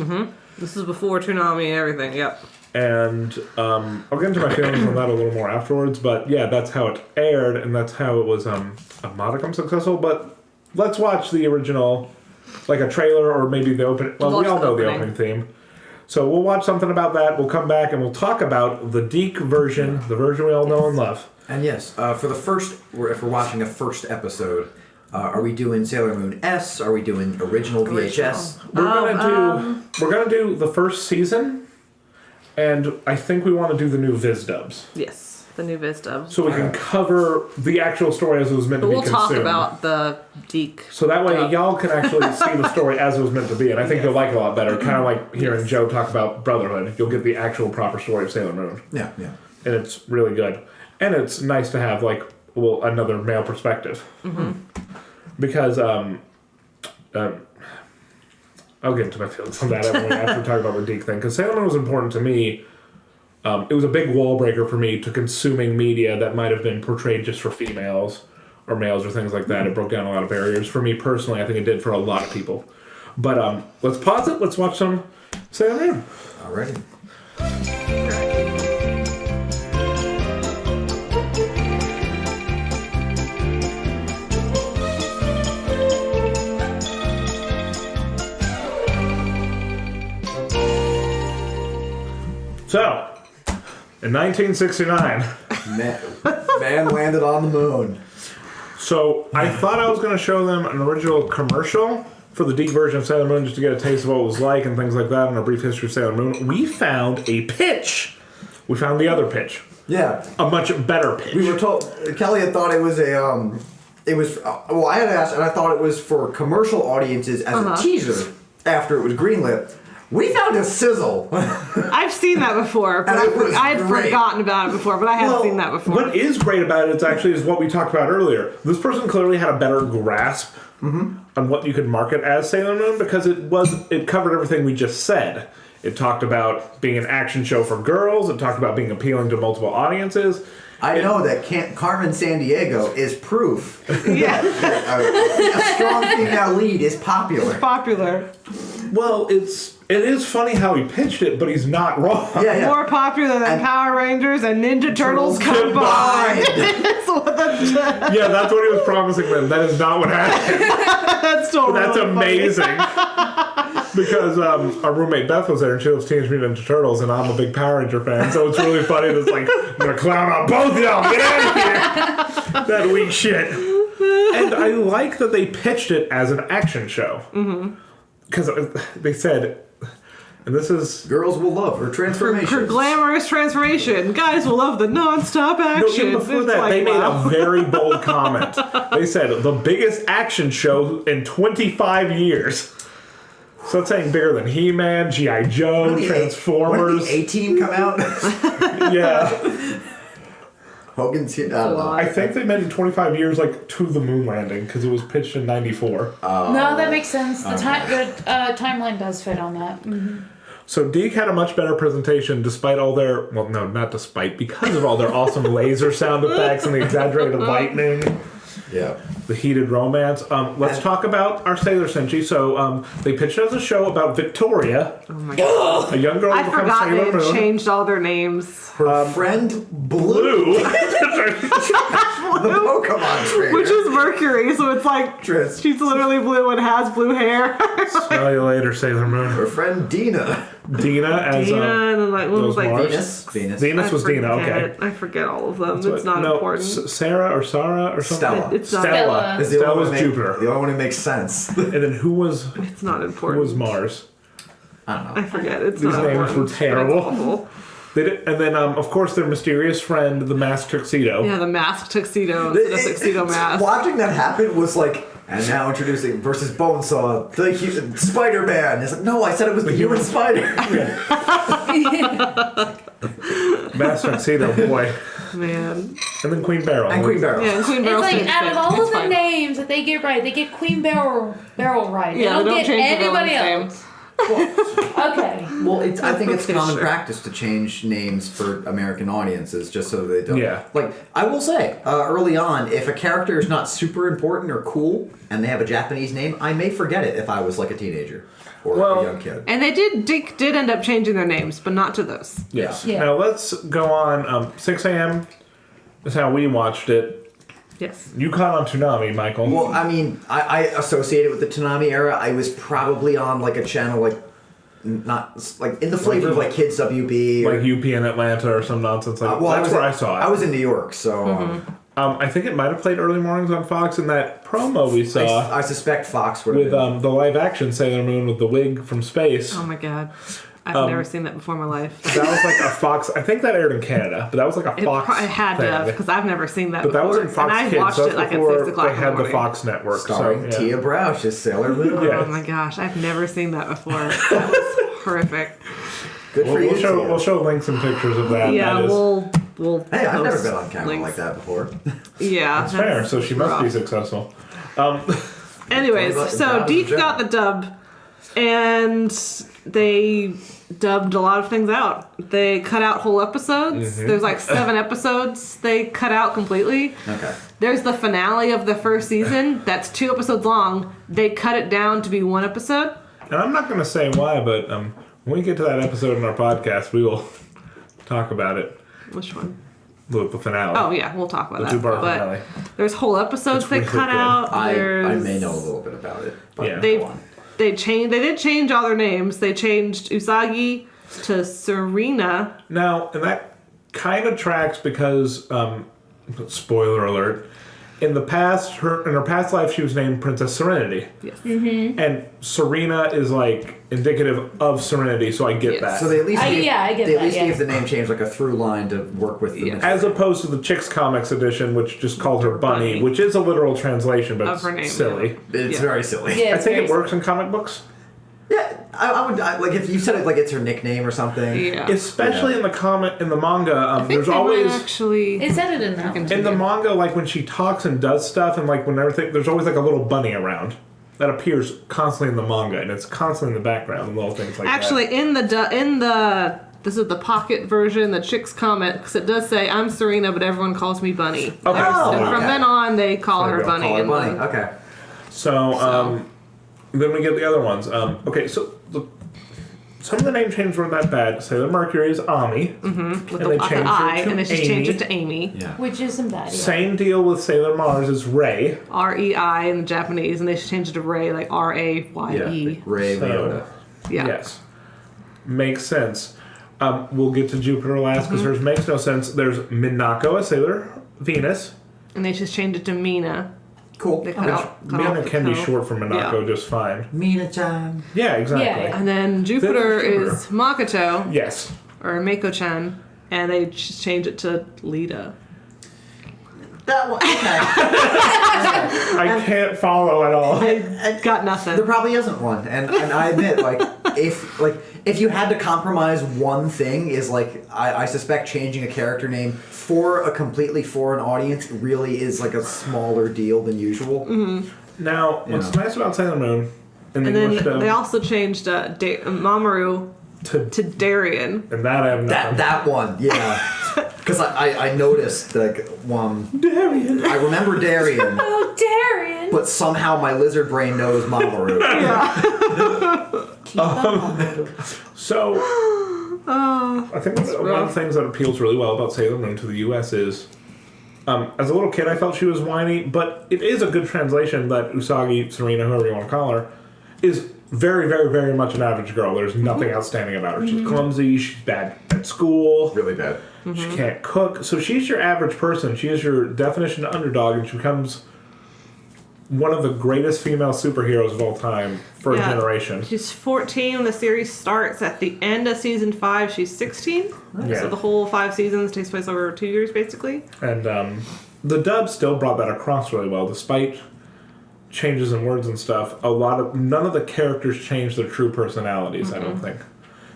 This is before Toonami and everything. Yep. And I'll get into my feelings on that a little more afterwards, but yeah, that's how it aired, and that's how it was a modicum successful. But let's watch the original, like a trailer or maybe the opening. Well, we Watch all the know the opening. opening theme. So we'll watch something about that. We'll come back and we'll talk about the Deke version, the version we all know and love. And yes, for the first, if we're watching a first episode, are we doing Sailor Moon S? Are we doing original VHS? We're gonna do the first season, and I think we want to do the new Viz dubs, Yes, the new Viz dubs. so we can cover the actual story as it was meant But to be we'll consumed. talk about the Deke. So that way, dub. y'all can actually see the story as it was meant to be, and I think you'll like it a lot better. Kind of like hearing Joe talk about Brotherhood. You'll get the actual proper story of Sailor Moon, Yeah, yeah. and it's really good. And it's nice to have another male perspective, because I'll get into my feelings on that after we talk about the Deke thing. Because Sailor Moon was important to me. It was a big wall breaker for me to consuming media that might have been portrayed just for females or males or things like that. It broke down a lot of barriers. For me personally, I think it did for a lot of people. But let's pause it. Let's watch some Sailor Moon. Alrighty. So, in 1969, Man landed on the moon. so I thought I was going to show them an original commercial for the Deke version of Sailor Moon just to get a taste of what it was like and things like that and a brief history of Sailor Moon. We found a pitch. We found the other pitch. Yeah. A much better pitch. We were told Kelly had thought it was it was. Well, I had asked, and I thought it was for commercial audiences as a teaser after it was greenlit. We found a sizzle. I've seen that before, but And it was I had great. forgotten about it before, but I have seen that before. What is great about it is what we talked about earlier. This person clearly had a better grasp on what you could market as Sailor Moon because it covered everything we just said. It talked about being an action show for girls. It talked about being appealing to multiple audiences. I know that Carmen Sandiego is proof Yeah. that a strong female lead is popular. Popular. Well, it is funny how he pitched it, but he's not wrong. Yeah. More popular than And- Power Rangers and Ninja Turtles combined. That's what that's Yeah, that's what he was promising them. That is not what happened. That's totally That's funny. amazing. Because our roommate Beth was there and she loves Teenage Mutant Ninja Turtles, and I'm a big Power Ranger fan, so it's really funny that it's like, I'm gonna clown on both of y'all, get out of here! That weak shit. And I like that they pitched it as an action show. Because they said, and this is... Girls will love her transformation. Her glamorous transformation. Guys will love the non-stop No, action. even before It's that, like, they made wow. a very bold comment. They said, the biggest action show in 25 years. So that's saying bigger than He-Man, G.I. Joe, When did Transformers. the A-Team come out? Yeah. Hogan's here. I don't know. I think they meant in 25 years, like, to the moon landing, because it was pitched in 94. No, that makes sense. The timeline does fit on that. So Deke had a much better presentation despite all their... Well, no, not despite. Because of all their awesome laser sound effects and the exaggerated lightning. Yeah. The heated romance. Let's talk about our Sailor Senshi. So they pitched it as a show about Victoria, Oh my God. a young girl who I becomes forgot they Sailor had Moon. changed all their names. Her friend Blue, Blue. the Pokemon trainer. Which is Mercury, so it's like Tris. she's literally blue and has blue hair. Smell you later, Sailor Moon. Her friend Dina. Dina as Dina, and then like one was those like Mars? Venus. Venus was Dina. Okay. I forget all of them. That's It's what- not important. Sarah or Sarah or something. Stella. It's not. Stella. Is the only Stella one was that make- Jupiter. The only one who makes sense. And then who was It's not important. Mars? I don't know. I forget. It's These not names important. were but it's terrible. awful. They did, and then of course their mysterious friend, the masked tuxedo. Yeah, the mask tuxedo, the tuxedo mask. Watching that happen was like, and now introducing versus Bonesaw, the Spider-Man. It's like, no, I said it was the human spider. Masked tuxedo, boy. Man. And then Queen Beryl. And Queen Beryl. Yeah, and Queen It's Beryl like stayed out the of same. all It's of the fine. names that they get right, they get Queen Beryl right. They Yeah, don't they don't get change the anybody villain's else. Okay. Well, I think it's common Sure. practice to change names for American audiences just so they don't. Yeah. Like, I will say, early on, if a character is not super important or cool and they have a Japanese name, I may forget it if I was like a teenager or Well- a young kid. And Deke did end up changing their names, but not to those. Yes. Yeah. Now let's go on. 6 a.m. is how we watched it. Yes. You caught on Toonami, Michael. Well, I mean, I associate it with the Toonami era. I was probably on like a channel like not like in the flavor of like Kids WB. Or, like UP in Atlanta or some nonsense like well, that's where I saw it. I was in New York, so I think it might have played early mornings on Fox in that promo we saw I suspect Fox would have with been. the live action Sailor Moon with the wig from space. Oh my God. I've never seen that before in my life. That was like a Fox. I think that aired in Canada, but that was like a Fox. I had to thing. have, because I've never seen that But before. that was in Fox and I Kids. watched That's it like at before 6 o'clock they in the had the morning. Fox network. Starring so, yeah. Tia Brausch as Sailor Moon. Yeah. Oh my gosh, I've never seen that before. That was horrific. Good for you, Tia. We'll show links and pictures of that. Yeah, that is, we'll Hey, I've never post been on camera links. like that before. Yeah. that's fair. So she must be rough. successful. Anyways, Proud so of the Deke job. got the dub, and they dubbed a lot of things out. They cut out whole episodes. There's like 7 episodes they cut out completely. Okay. There's the finale of the first season that's 2 episodes long. They cut it down to be 1 episode. And I'm not going to say why, but when we get to that episode in our podcast, we will talk about it. Which one? The finale. Oh yeah, we'll talk about The that. two-part But finale. there's whole episodes It's they really cut good. out. I There's, may know a little bit about it. But Yeah. They go on. they did change all their names. They changed Usagi to Serena. Now, and that kind of tracks because, spoiler alert, in the past, in her past life, she was named Princess Serenity. Yes. And Serena is like indicative of Serenity, so I get that. So they at least I gave the name change like a through line to work with the As opposed to the Chicks Comics edition, which just called her Bunny, which is a literal translation, but Of her name, it's silly. It's very silly. Yeah, I it's think very it works in comic books. Yeah, I would like if you said it like it's her nickname or something. Yeah. Especially in the manga, I think there's they always... might actually... It's edited in that one. In the manga, like when she talks and does stuff, and like when everything, there's always like a little bunny around that appears constantly in the manga, and it's constantly in the background, and little things like Actually, that. in the this is the pocket version, the Chicks Comics, it does say, I'm Serena, but everyone calls me Bunny. Okay. Oh, And from okay. then on, they call her Bunny. Call her in Bunny. the- Okay. So, then we get the other ones. Okay, so some of the name changes weren't that bad. Sailor Mercury is Ami. With and the they changed her I, to and then she Amy. changed it to Amy. Yeah. Which isn't bad. Yeah. Same deal with Sailor Mars is Rei. R-E-I in the Japanese, and they changed it to Ray, like R-A-Y-E. Ray So, Liotta. Yeah. Yes. Makes sense. We'll get to Jupiter last because hers makes no sense. There's Minako, a Sailor Venus. And they just changed it to Mina. Cool. They cut off Mina the can be co. short for Minako Yeah. just fine. Mina-chan. Yeah, exactly. Yeah. And then Jupiter Then Jupiter. is Makoto, Yes. or Mako-chan, and they just changed it to Lita. That one. Okay. I can't follow at all. I got nothing. There probably isn't one, and I admit, if you had to compromise one thing, is like I suspect changing a character name for a completely foreign audience really is like a smaller deal than usual. Now, what's Yeah. nice about Sailor Moon in the And English then dub they also changed Mamoru to Darien. and that I have nothing. That one, yeah. Because I noticed like one. Darian. I remember Darien, Oh, Darien! but somehow my lizard brain knows Mamoru. Keep on. So, I think one of the things that appeals really well about Sailor Moon to the U.S. is, as a little kid, I felt she was whiny, but it is a good translation that Usagi, Serena, whoever you want to call her, is very, very, very much an average girl. There's nothing outstanding about her. She's clumsy, she's bad at school, Really bad. she can't cook. So she's your average person. She is your definition of underdog, and she becomes one of the greatest female superheroes of all time for a generation. She's 14 when the series starts. At the end of season 5, she's 16. Yeah. So the whole 5 seasons takes place over 2 years, basically. And the dub still brought that across really well, despite changes in words and stuff. None of the characters changed their true personalities. I don't think.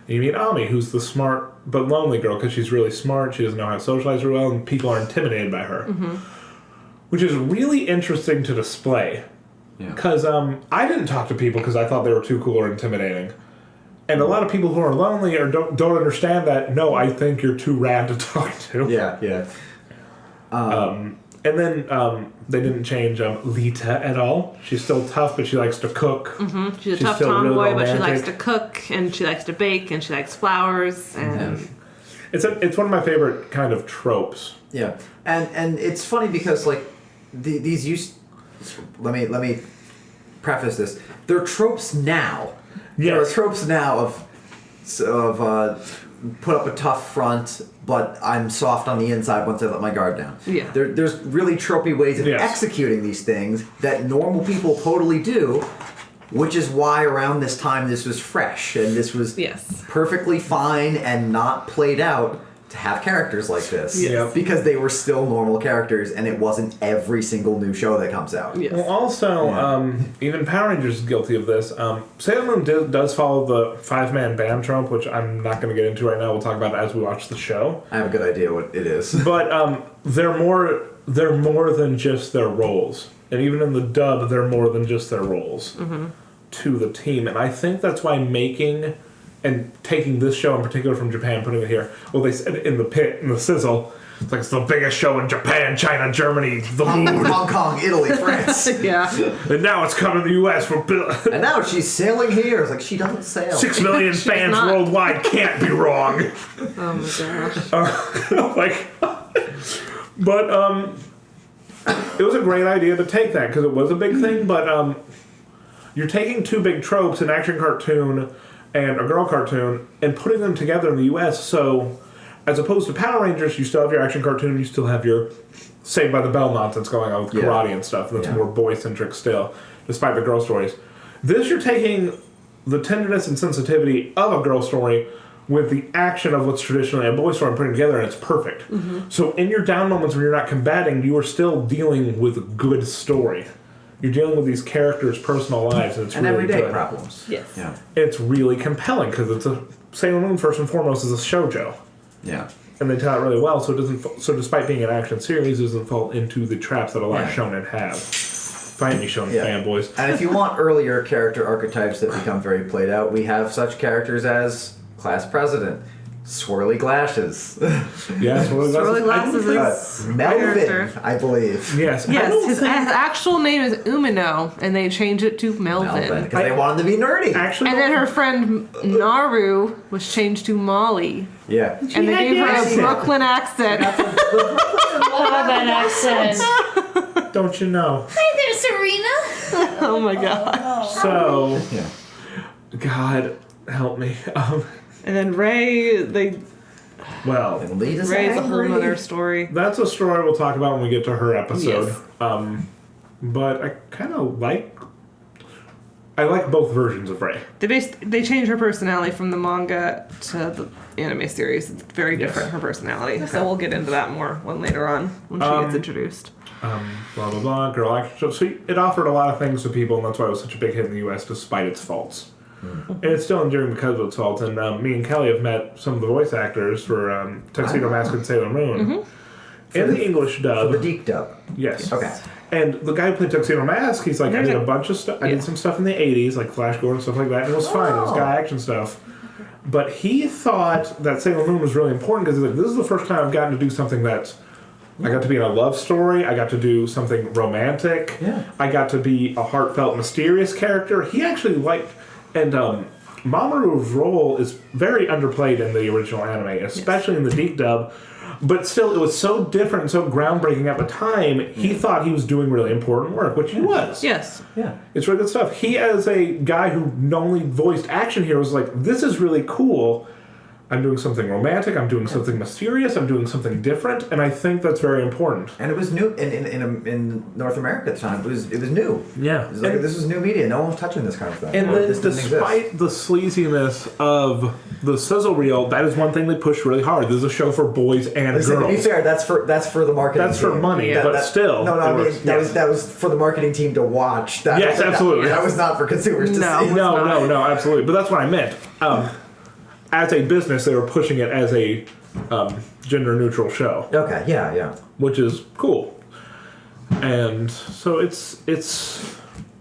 You meet Ami, who's the smart but lonely girl because she's really smart. She doesn't know how to socialize very well, and people are intimidated by her, which is really interesting to display. Because I didn't talk to people because I thought they were too cool or intimidating. And a lot of people who are lonely or don't understand that. No, I think you're too rad to talk to. Yeah. And then they didn't change Lita at all. She's still tough, but she likes to cook. She's a tough still really tomboy, but she likes romantic. to cook, and she likes to bake, and she likes flowers, and... It's one of my favorite kind of tropes. Yeah, and it's funny because like these used. Let me preface this. They're tropes now. There are Yes. tropes now of put up a tough front, but I'm soft on the inside once I let my guard down. Yeah. There's really tropey ways of Yes. executing these things that normal people totally do, which is why around this time this was fresh and this was Yes. perfectly fine and not played out to have characters like this. Yes. Because they were still normal characters and it wasn't every single new show that comes out. Yes. Well, also, even Power Rangers is guilty of this. Sailor Moon does follow the 5-man band trope, which I'm not going to get into right now. We'll talk about it as we watch the show. I have a good idea what it is. But they're more than just their roles, and even in the dub, they're more than just their roles to the team. And I think that's why making and taking this show in particular from Japan, putting it here. Well, they said in the sizzle. It's like it's the biggest show in Japan, China, Germany, the moon. Hong Kong, Italy, France. Yeah. And now it's coming to the U.S. And now she's sailing here. It's like she doesn't sail. 6 million She's fans not. worldwide can't be wrong. Oh my gosh. But it was a great idea to take that because it was a big thing. But you're taking two big tropes, an action cartoon and a girl cartoon, and putting them together in the U.S. So as opposed to Power Rangers, you still have your action cartoon, you still have your Saved by the Bell nonsense going on with karate and stuff. That's more boy-centric still, despite the girl stories. This, you're taking the tenderness and sensitivity of a girl story with the action of what's traditionally a boy story and putting it together, and it's perfect. So in your down moments when you're not combating, you are still dealing with a good story. You're dealing with these characters' personal lives, and it's really everyday good. problems. Yes. Yeah. It's really compelling because it's Sailor Moon first and foremost is a shoujo, Yeah. and they tell it really well. So it doesn't. So despite being an action series, it doesn't fall into the traps that a lot of shonen have. Find me, shonen fanboys. And if you want earlier character archetypes that become very played out, we have such characters as Class President, Swirly Glasses, Yes, Swirly Glasses is Melvin, character. I believe. Yes. I Yes, don't his think- actual name is Umino, and they changed it to Melvin. Because they want him to be nerdy. Actually, And then her friend Naru was changed to Molly, Yeah. and they gave her a accent. Brooklyn accent. Love that accent. don't you know? Hey there, Serena. Oh my gosh! So, Yeah. God help me. And then Ray, Well, And lead us Ray's a whole angry. other story. that's a story we'll talk about when we get to her episode. Yes. But I kind of like. I like both versions of Ray. They changed her personality from the manga to the anime series. It's very different, her personality. So we'll get into that more later on when she gets introduced. Blah blah blah. Girl action. So it offered a lot of things to people, and that's why it was such a big hit in the U.S. despite its faults. And it's still enduring because of its faults. And me and Kelly have met some of the voice actors for Tuxedo Mask and Sailor Moon. In the English dub. The Deke dub. Yes. Okay. And the guy who played Tuxedo Mask, he's like, I did a bunch of stuff. I did some stuff in the 80s, like Flash Gordon and stuff like that, and it was fine. It was guy action stuff. But he thought that Sailor Moon was really important because he's like, this is the first time I've gotten to do something that's. I got to be in a love story. I got to do something romantic. Yeah. I got to be a heartfelt, mysterious character. He actually liked. And Mamoru's role is very underplayed in the original anime, especially in the Deke dub. But still, it was so different and so groundbreaking at the time, he thought he was doing really important work, which he was. Yes. Yeah. It's really good stuff. He, as a guy who only voiced action heroes, was like, this is really cool. I'm doing something romantic, I'm doing something mysterious, I'm doing something different, and I think that's very important. And it was new in North America at the time. It was new. Yeah. It was like, this was new media. No one was touching this kind of thing. And then, This didn't despite the sleaziness of the sizzle reel, that is one thing they pushed really hard. This is a show for boys and exist. girls. To be fair, that's for the marketing. That's for team. money, but still, No, I it mean was- that was for the marketing team to watch. That, Yes, absolutely. That was not for consumers to No. see. No, absolutely. But that's what I meant. As a business, they were pushing it as a gender-neutral show, Okay. Yeah. which is cool. And so it's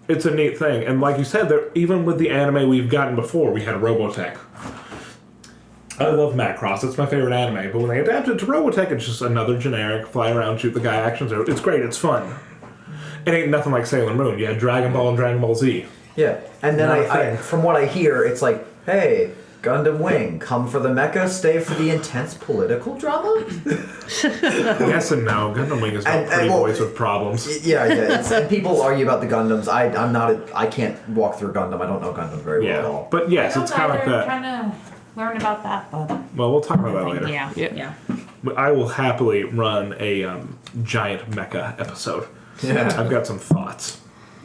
a neat thing. And like you said, there even with the anime we've gotten before, we had Robotech. I love Macross. It's my favorite anime. But when they adapted to Robotech, it's just another generic fly around, shoot the guy action. It's great. It's fun. It ain't nothing like Sailor Moon. You had Dragon Ball and Dragon Ball Z. Yeah. And then Not a I thing. from what I hear, it's like, hey, Gundam Wing, come for the mecha, stay for the intense political drama. Yes and no. Gundam Wing is about And- pretty well, boys with problems. Yeah. And people argue about the Gundams. I'm not. I can't walk through Gundam. I don't know Gundam very well at Yeah. all. But yes, I it's don't kind of like either. that. Trying to learn about that, but Well, we'll talk about that later. yeah. I will happily run a giant mecha episode. Yeah. I've got some thoughts.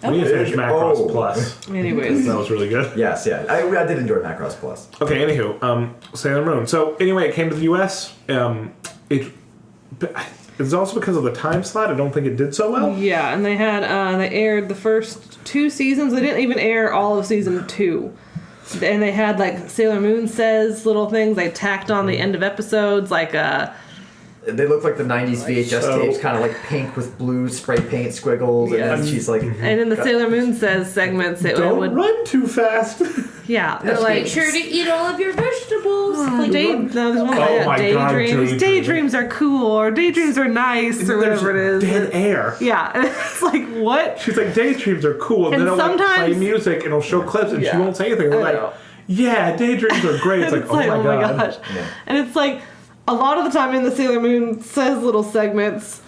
We need to finish Macross Oh. Plus. Anyways. That was really good. Yes. Yeah. I did enjoy Macross Plus. Okay, anywho, Sailor Moon. So, anyway, it came to the US. It's also because of the time slot. I don't think it did so well. Yeah, and they aired the first 2 seasons. They didn't even air all of season 2. And they had like Sailor Moon says little things they tacked on the end of episodes, like They look like the '90s VHS So- tapes, kind of like pink with blue spray paint squiggles, and Yes. then she's like, and in the Sailor Moon says segments it Don't would run too fast. yeah, they're like Make sure to eat all of your vegetables. Like, there's one Oh like my God, daydreams. daydream. Daydreams are cool, or daydreams are nice, or whatever it is. Dead air. Yeah, and it's like what? She's like, daydreams are cool. And And then it'll like, play sometimes- music and it'll show clips and she Yeah. won't say anything. We're I like, know. yeah, daydreams are great. It's like, oh my God. gosh. And it's like, a lot of the time in the Sailor Moon says little segments,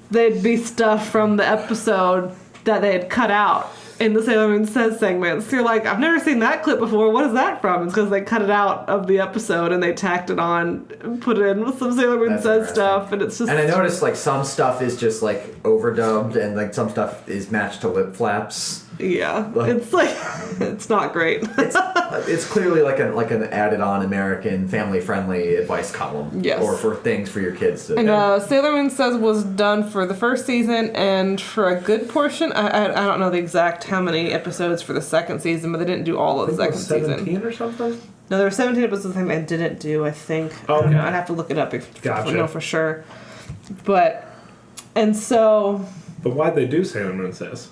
they'd be stuff from the episode that they had cut out. in the Sailor Moon Says segments. You're like, I've never seen that clip before. What is that from? It's because they cut it out of the episode and they tacked it on and put it in with some Sailor Moon That's Says interesting. stuff. And it's just... And I noticed like some stuff is just like overdubbed and like some stuff is matched to lip flaps. Yeah. Like- It's like, it's not great. It's clearly like an added on American family friendly advice column. Yes. Or for things for your kids to And Sailor Moon Says was done for the first season and for a good portion. I don't know the exact how many episodes for the second season, but they didn't do all of the second season. 17 or something? No, there were 17 episodes I think they didn't do, I think. Oh, I don't know. okay. I'd have to look it up if Gotcha. I know for sure. But, and so, But why'd they do Sailor Moon Says?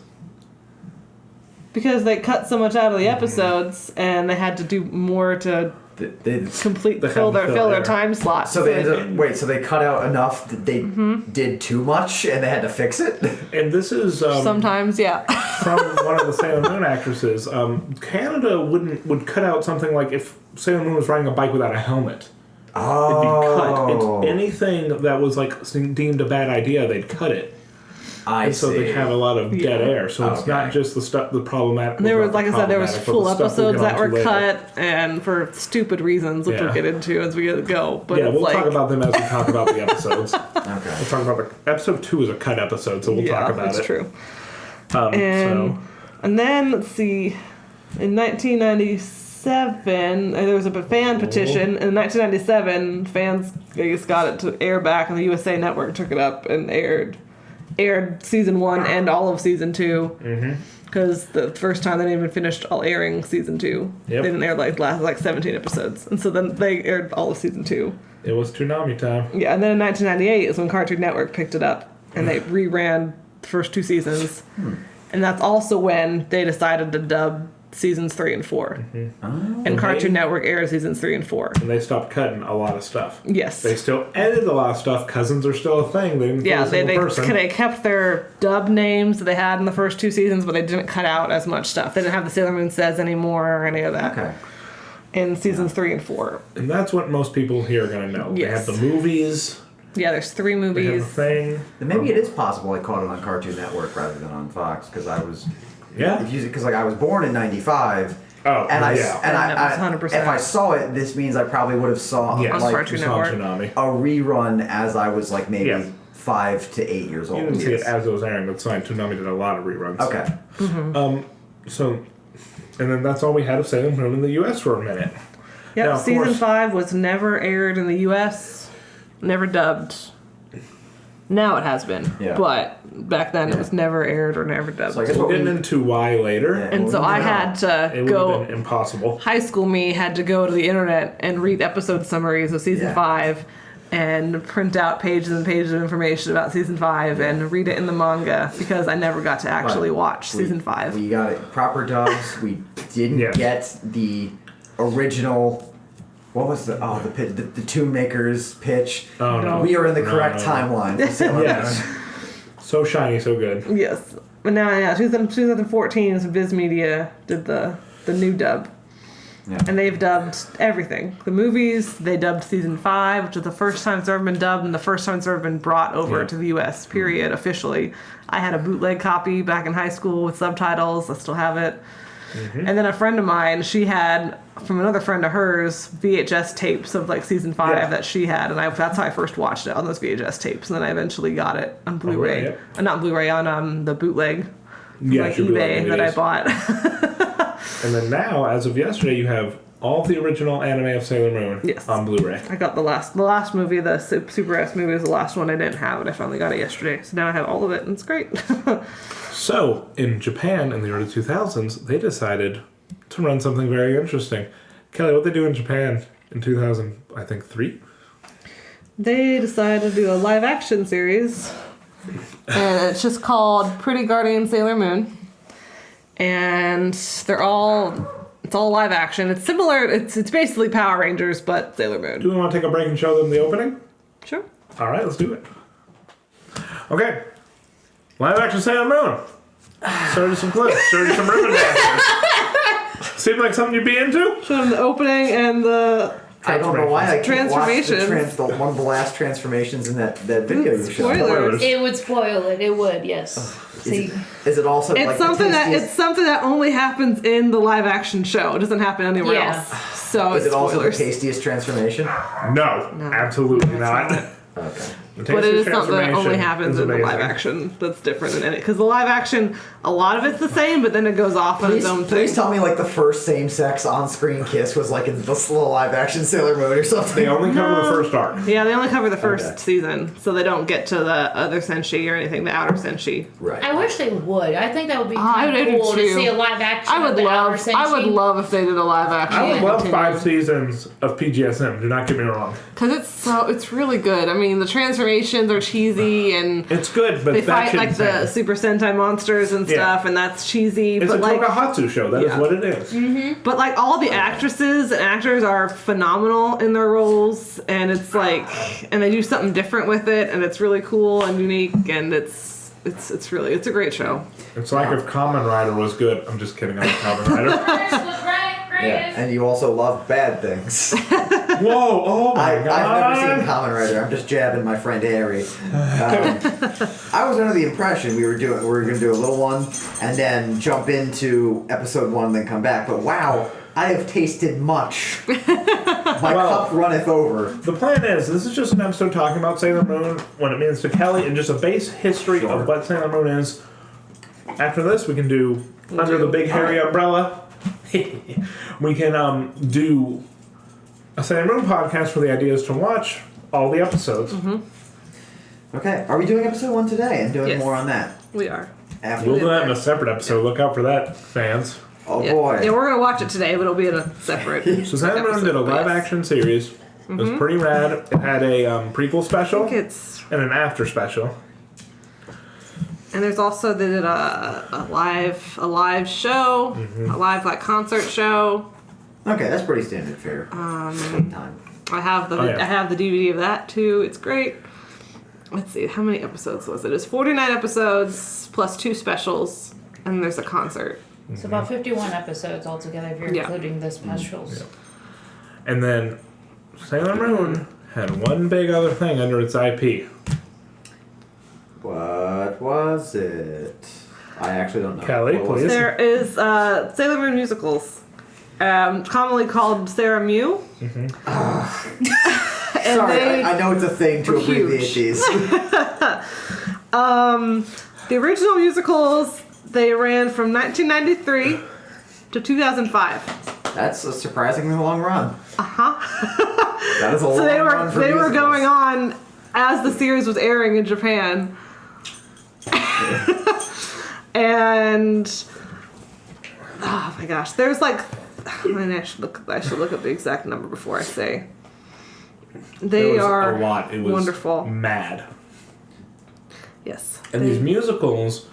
because they cut so much out of the episodes and they had to do more to they complete, They fill had to their fill their- time slot. So they ended up, so they cut out enough that they did too much and they had to fix it? And this is Sometimes, yeah. from one of the Sailor Moon actresses. Canada would cut out something like if Sailor Moon was riding a bike without a helmet. It'd be cut. It's anything that was like deemed a bad idea, they'd cut it. I And so see. they have a lot of dead air. So it's Okay. not just the problematic. There was, well, like I not said, there was problematic, but full the stuff we'll episodes get that were onto later. cut and for stupid reasons, which Yeah. we'll get into as we go. But Yeah, it's we'll like, talk about them as we talk about the episodes. Okay. We'll talk about episode 2 is a cut episode, so we'll talk about that's it. true. So And then, let's see, in 1997, there was a fan petition. In 1997, fans, I guess, got it to air back, and the USA Network took it up and aired season 1 and all of season 2. Because the first time they didn't even finished all airing season 2. Yep. They didn't air last 17 episodes. And so then they aired all of season 2. it was Toonami time. Yeah, and then in 1998 is when Cartoon Network picked it up and they reran the first 2 seasons. And that's also when they decided to dub seasons 3 and 4. And Cartoon Network aired seasons 3 and 4. And they stopped cutting a lot of stuff. Yes. They still edited a lot of stuff. Cousins are still a thing. They didn't Yeah, kill a single person. they kept their dub names that they had in the first 2 seasons, but they didn't cut out as much stuff. They didn't have the Sailor Moon Says anymore or any of that Okay. in seasons 3 and 4. And that's what most people here are going to know. Yes. They have the movies. Yeah, there's 3 They have the movies. thing. Then maybe it is possible I caught it on Cartoon Network rather than on Fox because I was Yeah. because like I was born in '95. Oh, And yeah. That was 100%. if I saw it, this means I probably would have saw Yes, On like Cartoon you saw Network. Toonami. a rerun as I was like maybe Yeah. 5 to 8 years You old. didn't see it as it was airing, but fine. Toonami did a lot of reruns. Okay. So, and then that's all we had of Sailor Moon in the U.S. for a minute. Yep, Now, of season course- 5 was never aired in the U.S., never dubbed. Now it has been, Yeah. but back then it was never aired or never dubbed. So I guess We'll what get we, into why later. Yeah. And so Well, I no. had to It would go. have been impossible. High school me had to go to the internet and read episode summaries of season Yeah. 5 and print out pages and pages of information about season 5 and read it in the manga because I never got to actually Right. watch season 5. we got it proper dubs. We didn't Yes. get the original. What was the Tune Makers pitch? Oh, no. We are in the No, correct no. timeline for Sailor Moon. Yes. So shiny, so good. Yes. But now, 2014 is Viz Media did the new dub. Yeah. And they've dubbed everything. The movies, they dubbed season 5, which is the first time it's ever been dubbed and the first time it's ever been brought over Yeah. to the US, period, officially. I had a bootleg copy back in high school with subtitles. I still have it. And then a friend of mine, she had, from another friend of hers, VHS tapes of like season 5 Yeah. that she had. And that's how I first watched it, on those VHS tapes. And then I eventually got it on Blu-ray. yep. Not Blu-ray, on the bootleg. From Yeah, like your bootleg eBay that I DVDs. bought. And then now, as of yesterday, you have all the original anime of Sailor Moon Yes. on Blu-ray. I got the last movie, the Super S movie was the last one I didn't have, and I finally got it yesterday. So now I have all of it, and it's great. So, in Japan in the early 2000s, they decided to run something very interesting. Kelly, what they do in Japan in 2000, I think 3? They decided to do a live action series, and it's just called Pretty Guardian Sailor Moon. And it's all live action. It's similar. It's basically Power Rangers, but Sailor Moon. Do we want to take a break and show them the opening? Sure. All right, let's do it. Okay. Live action Sailor Moon. Show you some clips. Show you some ribbon dancers. Seem like something you'd be into? Show them the opening and the I don't know why I can't watch Transformations. one of the last transformations in that video you showed. Spoilers. It would spoil it. It would, yes. See, Is it also It's like something the that tastiest, it's something that only happens in the live action show. It doesn't happen anywhere Yeah. else. So is it's it also the spoilers. tastiest transformation? No, absolutely not. Okay. But it is something that only happens in the live amazing. action that's different than any. Because the live action, a lot of it's the same, but then it goes off on its own thing. Please tell me like the first same-sex on-screen kiss was like in the slow live-action Sailor Moon or something. They only cover the first arc. Yeah, they only cover the first Okay. season, so they don't get to the other Senshi or anything, the outer Senshi. Right. I wish they would. I think that would be I kind of do cool to too. see a live action. I would of the love. Outer I would Senshi. love if they did a live action. I would love continued. 5 seasons of PGSM. Do not get me wrong. Because it's really good. I mean, the transformations are cheesy and It's good, but they that fight shit's like the insane. Super Sentai monsters and Yeah. stuff, and that's cheesy. It's but a like, Tokahatsu show. That is Yeah. what it is. but like all the actresses and actors are phenomenal in their roles, and it's like, and they do something different with it, and it's really cool and unique, and it's a great show. It's like if Kamen Rider was good. I'm just kidding. I'm Kamen Rider. Yeah, and you also love bad things. Whoa! Oh my I've god! never seen Kamen Rider. I'm just jabbing my friend Harry. I was under the impression we were going to do a little one and then jump into episode 1 and then come back. But wow, I have tasted much. My cup runneth over. The plan is, this is just an episode talking about Sailor Moon, what it means to Kelly, and just a base history Sure. of what Sailor Moon is. After this, we can do Under the Big Hairy Umbrella. We can do a Sailor Moon podcast where the idea is to watch all the episodes. Okay, are we doing episode 1 today and doing Yes. more on that? We are. After We'll do that in a separate episode. Look out for that, fans. Oh Yeah. boy. Yeah, we're gonna watch it today, but it'll be in a separate. So Sailor Moon did a episode, but yes. live-action series. It was pretty rad. It had a prequel special I think it's. and an after special. And there's also they did a live show, a live like concert show. Okay, that's pretty standard fare. Sweet time. I have the Oh, yeah. I have the DVD of that too. It's great. Let's see, how many episodes was it? It's 49 episodes plus 2 specials, and there's a concert. It's about 51 episodes altogether if you're Yeah. including the specials. And then Sailor Moon had one big other thing under its IP. What was it? I actually don't know. Kelly, What was please. it? There is Sailor Moon musicals, commonly called Sarah Mew. And Sorry, they- I know it's a thing to were abbreviate huge. these. The original musicals, they ran from 1993 to 2005. That's a surprisingly long run. That is a long So they run were for they were musicals. going on as the series was airing in Japan. And oh my gosh, there's like I should look up the exact number before I say. There They was are a lot. It was wonderful. mad. Yes. And these musicals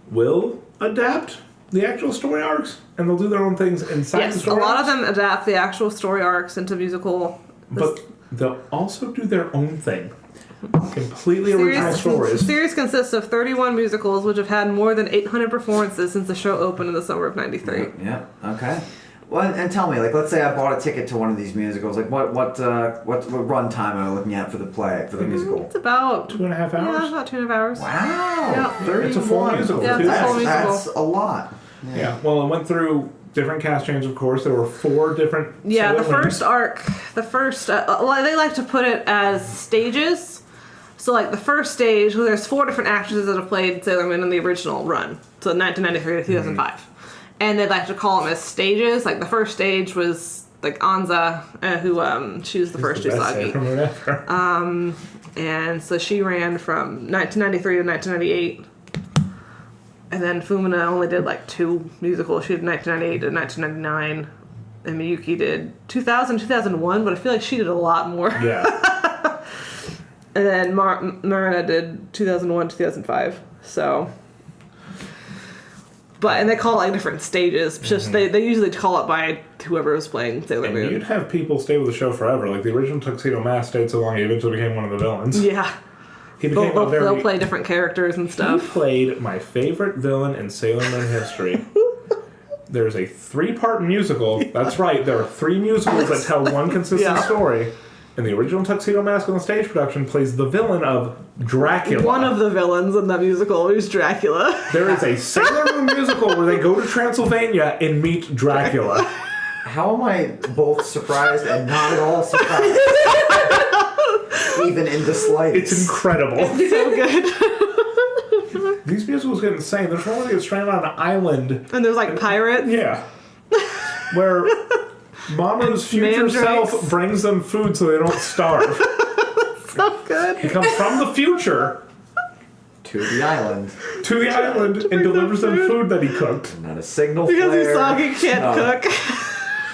will adapt the actual story arcs, and they'll do their own things inside the Yes, a story lot of arcs, them adapt the actual story arcs into musical. but they'll also do their own thing. Completely original The stories. series consists of 31 musicals, which have had more than 800 performances since the show opened in the summer of '93. Yeah. Okay. Well, and tell me, like, let's say I bought a ticket to one of these musicals. Like, what run time am I looking at for the musical? It's about 2.5 yeah, hours. about 2.5 hours. Wow. Yeah. 31. It's a full musical, Yeah, it's a full musical. That's a lot. Yeah. Well, it went through different cast changes, of course. There were 4 different. Yeah, the Sailor first Moons. arc, they like to put it as stages. So, like, the first stage, well, there's 4 different actresses that have played Sailor Moon in the original run, so 1993 to 2005. And they like to call them as stages. Like, the first stage was, like, Anza, who, she was the first The best Usagi. Sailor Moon ever. And so she ran from 1993 to 1998. And then Fumina only did like 2 musicals. She did 1998 to 1999. And Miyuki did 2000, 2001, but I feel like she did a lot more. Yeah. And then Marina did 2001, 2005. So. And they call it like different stages. Just they usually call it by whoever was playing Sailor And Moon. you'd have people stay with the show forever. Like the original Tuxedo Mask stayed so long, he eventually became one of the villains. Yeah. He became a very. They'll play different characters and He stuff. played my favorite villain in Sailor Moon history. there's a 3-part musical. That's right, there are 3 musicals that tell one consistent story. And the original Tuxedo Mask on the stage production plays the villain of Dracula. One of the villains in that musical is Dracula. There is a Sailor Moon musical where they go to Transylvania and meet Dracula. How am I both surprised and not at all surprised? Even in the slightest. It's incredible. So good. These musicals get insane. There's one where they get stranded on an island. And there's like pirates. Yeah. Where Mama's future self brings them food so they don't starve. So good. He comes from the future to the island. And delivers them food that he cooked. Not a signal Because flare. he's soggy, can't cook.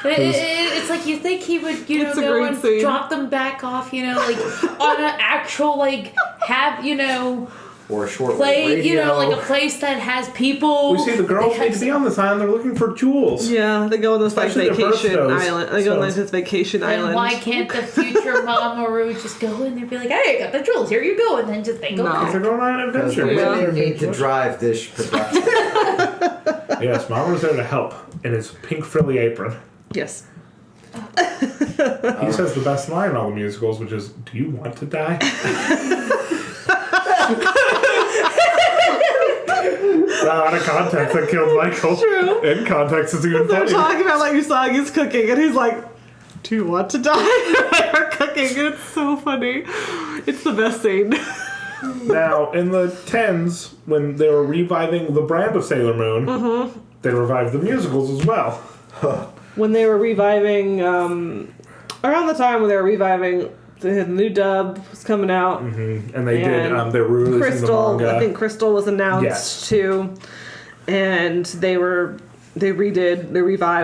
It's like you think he would, It's a go great and scene. drop them back off, like on an actual, or a short play, radio. like a place that has people. We see the girls need to be on this island. They're looking for jewels. Yeah, they go on this Especially their vacation birthstones. island. They go on this vacation And island. why can't the future Mamoru just go in there and be like, "Hey, I got the jewels. Here you go," and then just they go. No. back. They're going on an Because the adventure. women need to drive this production. Yes, Mama's there to help in his pink frilly apron. Yes. He says the best line in all the musicals, which is, "Do you want to die?" Out of context, that killed Michael. True. In context, it's even They're funny. talking about like Usagi's cooking, and he's like, "Do you want to die?" Her cooking. It's so funny. It's the best scene. Now, in the 10s, when they were reviving the brand of Sailor Moon, they revived the musicals as well. When they were reviving, around the time when they were reviving, the new dub was coming out. And they did, they were releasing Crystal, the manga. I think Crystal was announced too, and they revived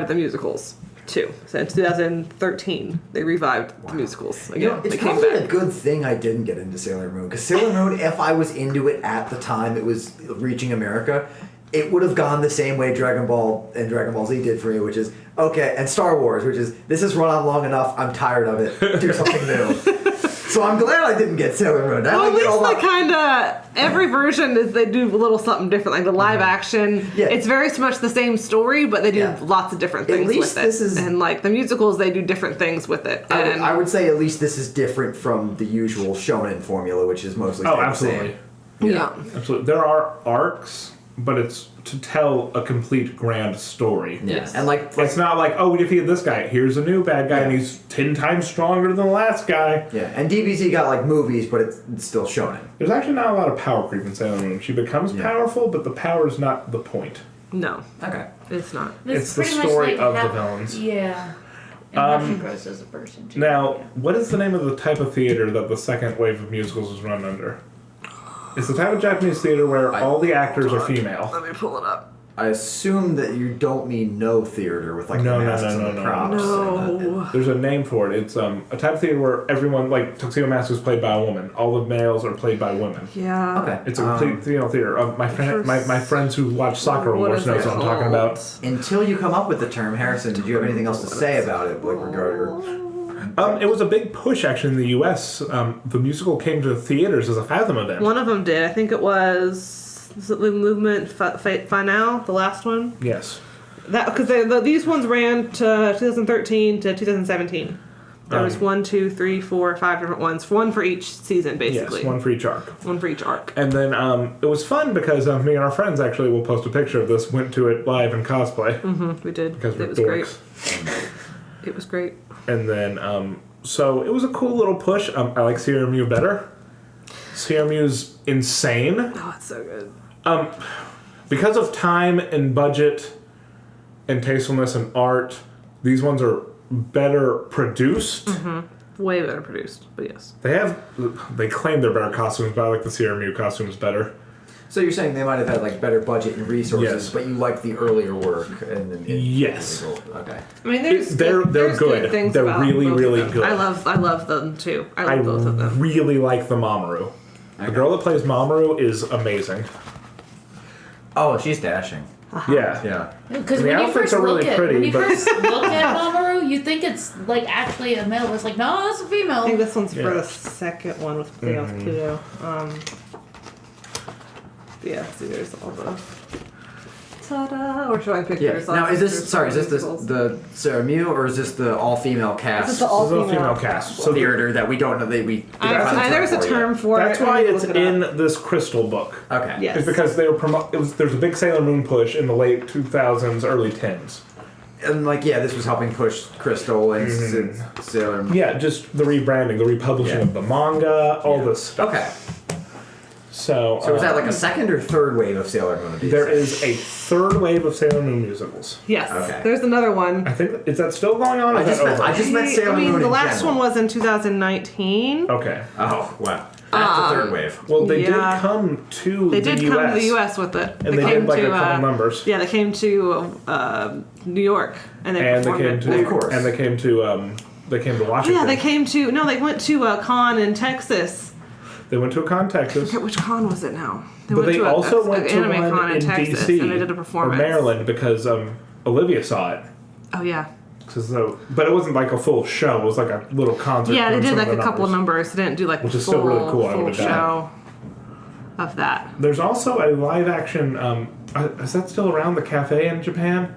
the musicals too. So in 2013, they revived the musicals again. It's They came probably back. a good thing I didn't get into Sailor Moon. Because Sailor Moon, if I was into it at the time it was reaching America, it would have gone the same way Dragon Ball and Dragon Ball Z did for me, which is, okay, and Star Wars, which is, this has run on long enough, I'm tired of it, do something new. So I'm glad I didn't get Sailor Moon. Well, at least they kind of, every version is they do a little something different. Like the live action, it's very much the same story, but they do lots of different things with it. And like the musicals, they do different things with it. And I would say at least this is different from the usual shonen formula, which is mostly absolutely. Yeah. Absolutely. There are arcs, but it's to tell a complete grand story. Yes. And like it's not like, oh, we defeated this guy, here's a new bad guy, and he's 10 times stronger than the last guy. Yeah, and DBZ got like movies, but it's still shonen. There's actually not a lot of power creep in Sailor Moon. She becomes powerful, but the power is not the point. No. Okay. It's not. It's the pretty much story like of how- the villains. Yeah. And how she grows as a person too. Now, what is the name of the type of theater that the second wave of musicals is run under? It's the type of Japanese theater where all the actors are female. Let me pull it up. I assume that you don't mean no theater with like No, the no, masks no, and no, the no. props. No. There's a name for it. It's a type of theater where everyone, like Tuxedo Mask, is played by a woman. All the males are played by women. Yeah. Okay. It's a complete female theater. My friends who watch soccer What awards is knows it what I'm talking called? about. Until you come up with the term, Harrison, did you have anything else to say about it? Like regarding It was a big push actually in the U.S. The musical came to theaters as a Fathom event. One of them did. I think it was the Movement Finale, the last one. Yes. That because these ones ran to 2013 to 2017. There was 1, 2, 3, 4, 5 different ones. One for each season, basically. Yes, one for each arc. One for each arc. And then it was fun because me and our friends actually will post a picture of this. Went to it live in cosplay. We did. Because we're It was dorks. great. It was great. And then so it was a cool little push. I like Sierra Mew better. Sierra Mew's insane. Oh, it's so good. Because of time and budget and tastefulness and art, these ones are better produced. Way better produced, but yes. They claim they're better costumes, but I like the Sierra Mew costumes better. So you're saying they might have had like better budget and resources, Yes. but you like the earlier work and Yes. Okay. I mean, They're there's good. things They're about really, both of really them. good. I love them too. I love both of them. really like the Mamoru. The girl that plays Mamoru is amazing. Oh, she's dashing. Yeah. Yeah. Because The when you outfits first are really look pretty, when you but- first look at Mamoru, you think it's like actually a male. It's like, no, that's a female. I think this one's Yeah. for the second one with Pluto. Yeah, see, there's all the. Ta-da! Or showing Yeah. pictures. Now, is this musicals. the Sarah Mew or is this the all-female cast? This is the all-female female cast. So theater that we don't know that we. There's a term for it. that's why I need to it's look it in up. this Crystal book. Okay. Yes. It's because they were there's a big Sailor Moon push in the late 2000s, early 10s. And this was helping push Crystal and Sailor Moon. Yeah, just the rebranding, the republishing of the manga, all this stuff. Okay. So So was that like a second or third wave of Sailor Moon? there is a third wave of Sailor Moon musicals. Yes. Okay. There's another one. I think is that still going on? Or is that over? I just meant Sailor Moon the in last general. one was in 2019. Okay. Oh wow. That's the third wave. Well, they Yeah. did come to They the did US. come to the U.S. with it. And they did like a couple numbers. Yeah, they came to New York and they And they performed came it. to Of course. And they came to Washington. Yeah, they came to they went to a con in Texas. They went to a con, I Texas. forget which con was it now. But they also went to anime con one in in Texas DC and they did a performance. or Maryland because Olivia saw it. Oh yeah. But it wasn't like a full show. It was like a little concert. Yeah, they doing did some like of a the couple of numbers. numbers. They didn't do like Which a is still really cool, I full would've done. show of that. There's also a live action. Is that still around? The cafe in Japan?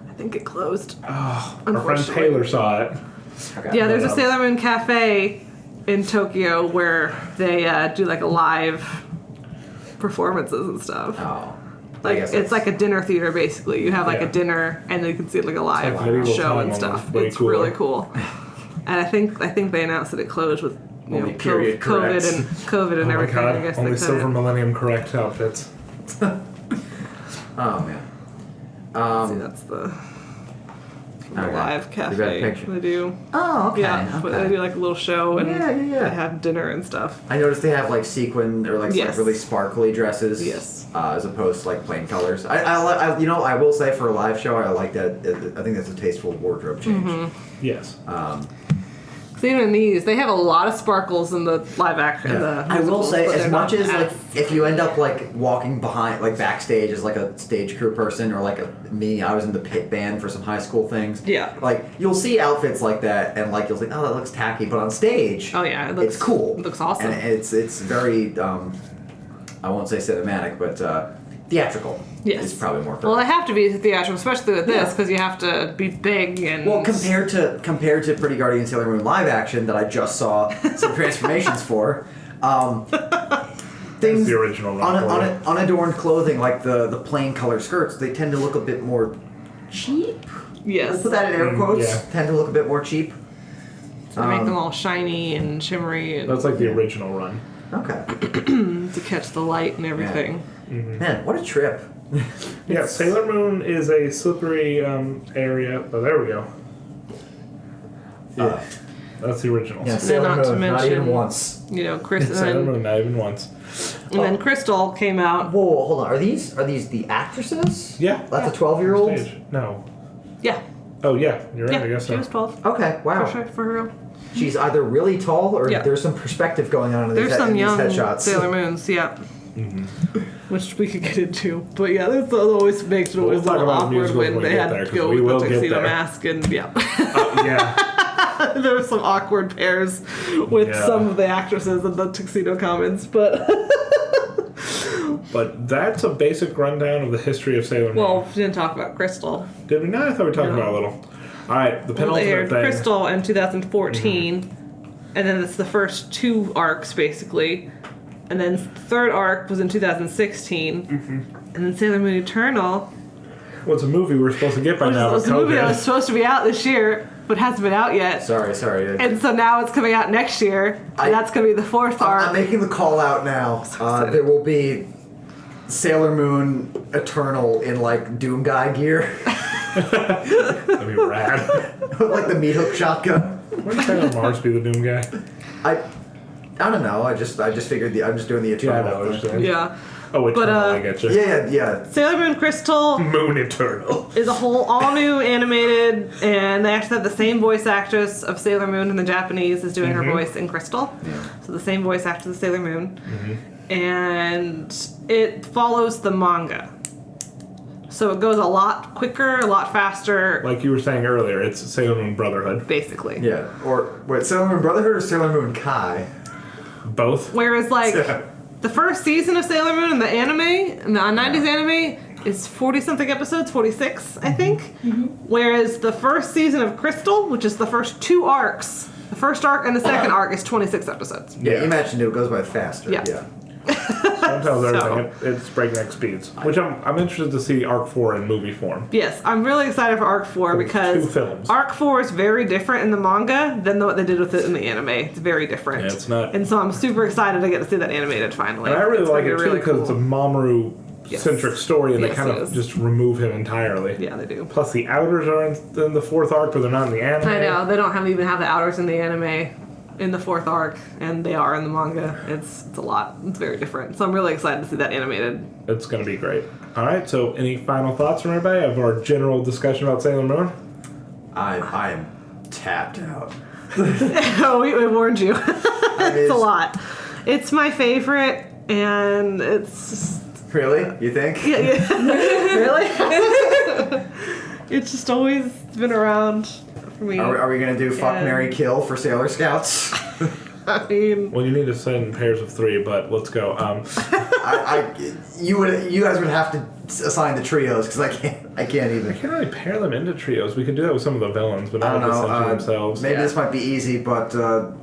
I think it closed. Our friend Unfortunately. Taylor saw it. Okay. Yeah, there's a But, Sailor Moon cafe in Tokyo where they do like a live performances and stuff. Oh. I Like guess it's like a dinner theater basically. You have like Yeah. a dinner and then you can see like a live like medieval show time and stuff. almost, way It's cooler. really cool. And I think they announced that it closed with Only period COVID corrects. and COVID and Oh my everything. god! I guess Only they Silver couldn't. Millennium correct outfits. Oh man. See, that's the Okay. live You got a cafe. picture. They do. Oh okay. Yeah, but they do like a little show and Yeah. they have dinner and stuff. I noticed they have like sequin or like Yes. really sparkly dresses. Yes. As opposed to like plain colors. I I will say for a live show I like that. I think that's a tasteful wardrobe change. Yes. So even in these, they have a lot of sparkles in the live action. Yeah. I will say, as much as like, as if you end up like walking behind, like backstage as like a stage crew person, or like me, I was in the pit band for some high school things. Yeah. Like you'll see outfits like that, and like you'll think, oh, that looks tacky, but on stage, Oh, yeah, it looks- it's cool. it looks awesome. and it's very, I won't say cinematic, but theatrical. Yes. is probably more correct. Well, they have to be theatrical, especially with this, Yeah. because you have to be big and. Well, compared to Pretty Guardian Sailor Moon live action that I just saw some transformations for, things the original run for it. unadorned clothing like the plain color skirts, they tend to look a bit more cheap. Yes. Let's put that in air quotes. yeah. Tend to look a bit more cheap. To make them all shiny and shimmery and That's like the original run. Okay. to catch the light and everything. Man, what a trip. Yeah, Sailor Moon is a slippery area. Oh, there we go. Yeah. That's the original. Yeah, then Sailor not to Moon, not even mention- once. You know, Chris Sailor and Moon, not even once. then Crystal came out. Whoa, hold on. Are these the actresses? Yeah. That's a 12-year-old? Stage. No. Yeah. Oh yeah, you're right. Yeah, I guess she so. was 12. Okay, wow. For sure, for real. She's either really tall or Yeah. there's some perspective going on in There's these, some in these young headshots. Sailor Moons, yeah. Which we could get into. But yeah, this always makes it always a talk little about awkward musicals when when we they get had there, to 'cause go we with will the get tuxedo there. mask and yeah. Yeah. There were some awkward pairs with Yeah. some of the actresses in the tuxedo comments, but But that's a basic rundown of the history of Sailor Moon. well, we didn't talk about Crystal. Did we not? I thought we talked No. about it a little. All right, the Well, they penultimate aired thing. Crystal in 2014, and then it's the first two arcs basically, and then the third arc was in 2016, and then Sailor Moon Eternal What's a movie we're supposed to get by now? was with a movie that COVID. was supposed to be out this year, but hasn't been out yet. Sorry. And so now it's coming out next year, and that's going to be the fourth arc. I'm making the call out now. There will be Sailor Moon Eternal in like Doom Guy gear, That'd be rad. with like the meat hook shotgun. Wouldn't Sailor Mars be the Doom guy? I don't know. I just figured I'm just doing the Yeah, I Eternal. know. what you're thing. saying. Yeah. Oh, Eternal, But, I get you. Yeah. Sailor Moon Crystal Moon Eternal. is a whole all new animated, and they actually have the same voice actress of Sailor Moon in the Japanese is doing her voice in Crystal. So the same voice actress of Sailor Moon. And it follows the manga. So it goes a lot quicker, a lot faster, Like you were saying earlier, it's Sailor Moon Brotherhood. basically. Yeah. Or wait, Sailor Moon Brotherhood or Sailor Moon Kai? Both. Whereas, like, the first season of Sailor Moon in the anime, in the 90s anime, is 40-something episodes, 46, I think. Whereas the first season of Crystal, which is the first 2 arcs, the first arc and the second arc is 26 episodes. Yeah, you mentioned it goes by faster. Yeah. Sometimes everything, it's breakneck speeds. Which I'm interested to see Arc 4 in movie form. Yes, I'm really excited for Arc 4 because 2 films. Arc 4 is very different in the manga than what they did with it in the anime. It's very different. Yeah, it's not. And so I'm super excited to get to see that animated finally. And I really It's like gonna it be too really because it's a cool. Mamoru-centric story, and they Yes, kind it of is. just remove him entirely. Yeah, they do. Plus, the Outers are in the 4th arc, but they're not in the anime. I know, they don't even have the Outers in the anime in the 4th arc, and they are in the manga. It's a lot. It's very different. So I'm really excited to see that animated. It's going to be great. All right, so any final thoughts from everybody of our general discussion about Sailor Moon? I am tapped out. Oh, we warned you. It's It's- a lot. It's my favorite, and it's just, Really? You think? really? It's just always been around for me. Are we gonna do fuck, And- marry, kill for Sailor Scouts? I mean, Well, you need to send pairs of 3, but let's go. You guys would have to assign the trios because I can't even. I can't really pair them into trios. We could do that with some of the villains, but I not don't with the know. Sentry themselves. Maybe this might be easy, but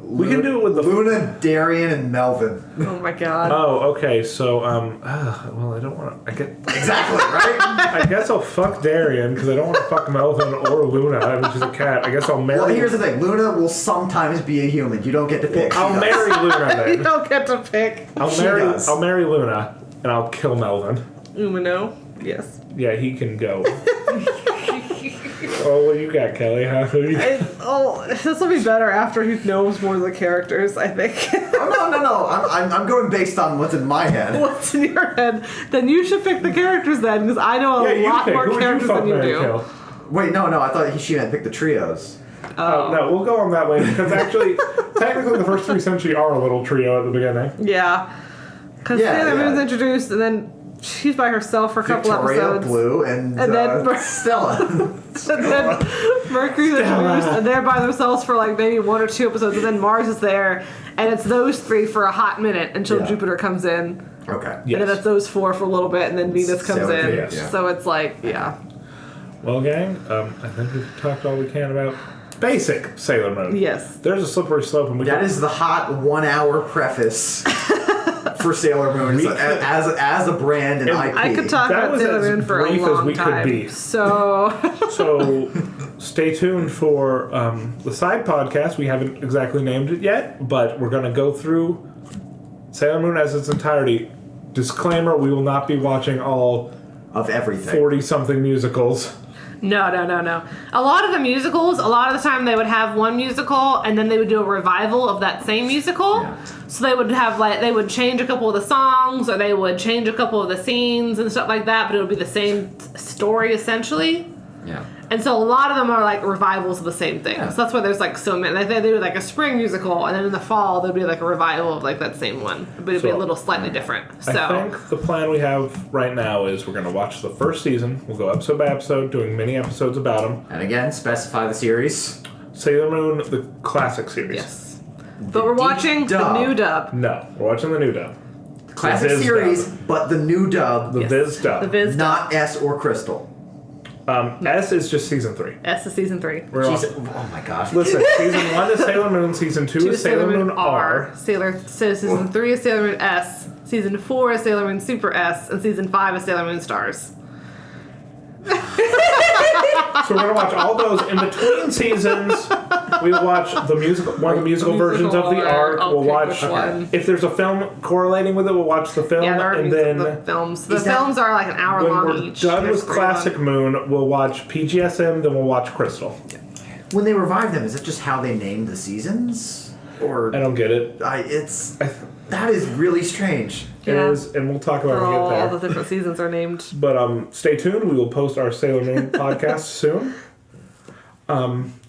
We can do it with the- Luna, Darian, and Melvin. oh my god. Oh, okay. So, well, I don't want to. Exactly right. I guess I'll fuck Darian because I don't want to fuck Melvin or Luna. I mean, she's a cat. I guess I'll marry. Well, here's the thing. Luna will sometimes be a human. You don't get to pick. I'll She does. marry Luna You then. don't get to pick. She does. I'll marry Luna and I'll kill Melvin. Umino. Yes. Yeah, he can go. Oh, what you got, Kelly? Huh? This will be better after he knows more of the characters, I think. Oh no! I'm going based on what's in my head. What's in your head? Then you should pick the characters then, because I know a Yeah, you lot pick. more Who would you characters fuck, than you marry, do. kill? Wait, no. I thought she had picked the trios. Oh, no, we'll go on that later because actually, technically, the first 3 Sentry are a little trio at the beginning. Yeah. Because Yeah, Sailor yeah. Moon's introduced, and then she's by herself for a couple Victoria, episodes. Blue, and then Stella. And then Mercury's introduced, and they're by themselves for like maybe 1 or 2 episodes, and then Mars is there, and it's those 3 for a hot minute until Yeah. Jupiter comes in. Okay. Yes. And then it's those 4 for a little bit, and then Venus comes Sailor in. Venus, yeah. So it's like, yeah. Well, gang, I think we've talked all we can about basic Sailor Moon. Yes. There's a slippery slope, and we That can- is the hot 1 hour preface for Sailor Moon We could- as a brand and IP. I could talk That about was Sailor as Moon for a brief as long we could time. be. So, So, stay tuned for the side podcast. We haven't exactly named it yet, but we're going to go through Sailor Moon as its entirety. Disclaimer, we will not be watching all of everything. 40-something musicals. no. A lot of the musicals, a lot of the time they would have one musical, and then they would do a revival of that same musical. Yeah. So they would have, like, they would change a couple of the songs, or they would change a couple of the scenes and stuff like that, but it would be the same story, essentially. Yeah. And so a lot of them are like revivals of the same thing. Yeah. So that's why there's like so many. Like they do like a spring musical, and then in the fall there'll be like a revival of like that same one, but it'll be a So, little slightly different. So I think the plan we have right now is we're going to watch the first season. We'll go episode by episode, doing mini episodes about them. And again, specify the series. Sailor Moon, the classic series. yes, but we're deep watching dub. the new dub, No, we're watching the new dub. Classic Viz series, dub. but the new dub, The Yes. Viz dub. the Viz dub. not S or Crystal. S is just season 3. S is season 3. We're on. Oh my gosh. Listen, season 1 is Sailor Moon, season 2 is Sailor Moon R. So season 3 is Sailor Moon S. Season 4 is Sailor Moon Super S, and season 5 is Sailor Moon Stars. So we're gonna watch all those. In between seasons, we'll watch one of the musical versions of the Musical, arc. I'll We'll pick watch which one. if there's a film correlating with it. We'll watch the film, Yeah, there are and then the films. The Is that- films are like an hour when long we're each. done There's with 3 Classic of them. Moon, we'll watch PGSM. Then we'll watch Crystal. When they revive them, is it just how they named the seasons? Or I don't get it. that is really strange. It Yeah. is, and we'll talk about For it when we all get the there. different seasons are named. But stay tuned. We will post our Sailor Moon podcast soon.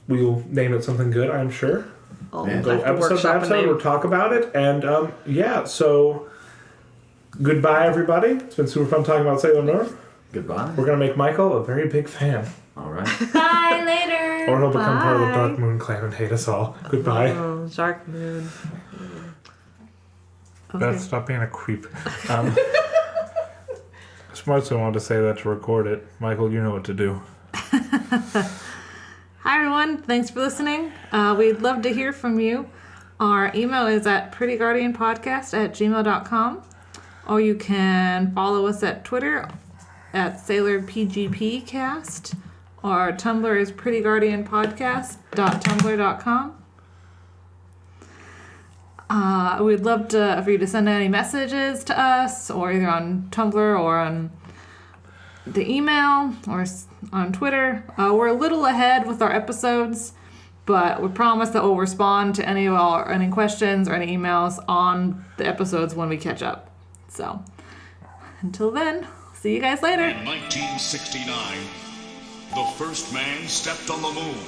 We will name it something good, I'm sure. I'll Yeah. have Go to episode by workshop a episode, name. we'll talk about it, and yeah. So goodbye, everybody. It's been super fun talking about Sailor Moon. Goodbye. We're gonna make Michael a very big fan, All right. Bye later. or he'll become part of the Bye. Dark Moon clan and hate us all. Goodbye. Oh, Dark Moon. Beth, stop being a creep. just mostly wanted to say that to record it. Michael, you know what to do. Hi everyone, thanks for listening. We'd love to hear from you. Our email is at prettyguardianpodcast@gmail.com, or you can follow us at Twitter at SailorPGPcast, or our Tumblr is prettyguardianpodcast.tumblr.com. We'd love for you to send any messages to us, or either on Tumblr or on the email or on Twitter. We're a little ahead with our episodes, but we promise that we'll respond to any questions or any emails on the episodes when we catch up. So, until then, see you guys later. In 1969, the first man stepped on the moon.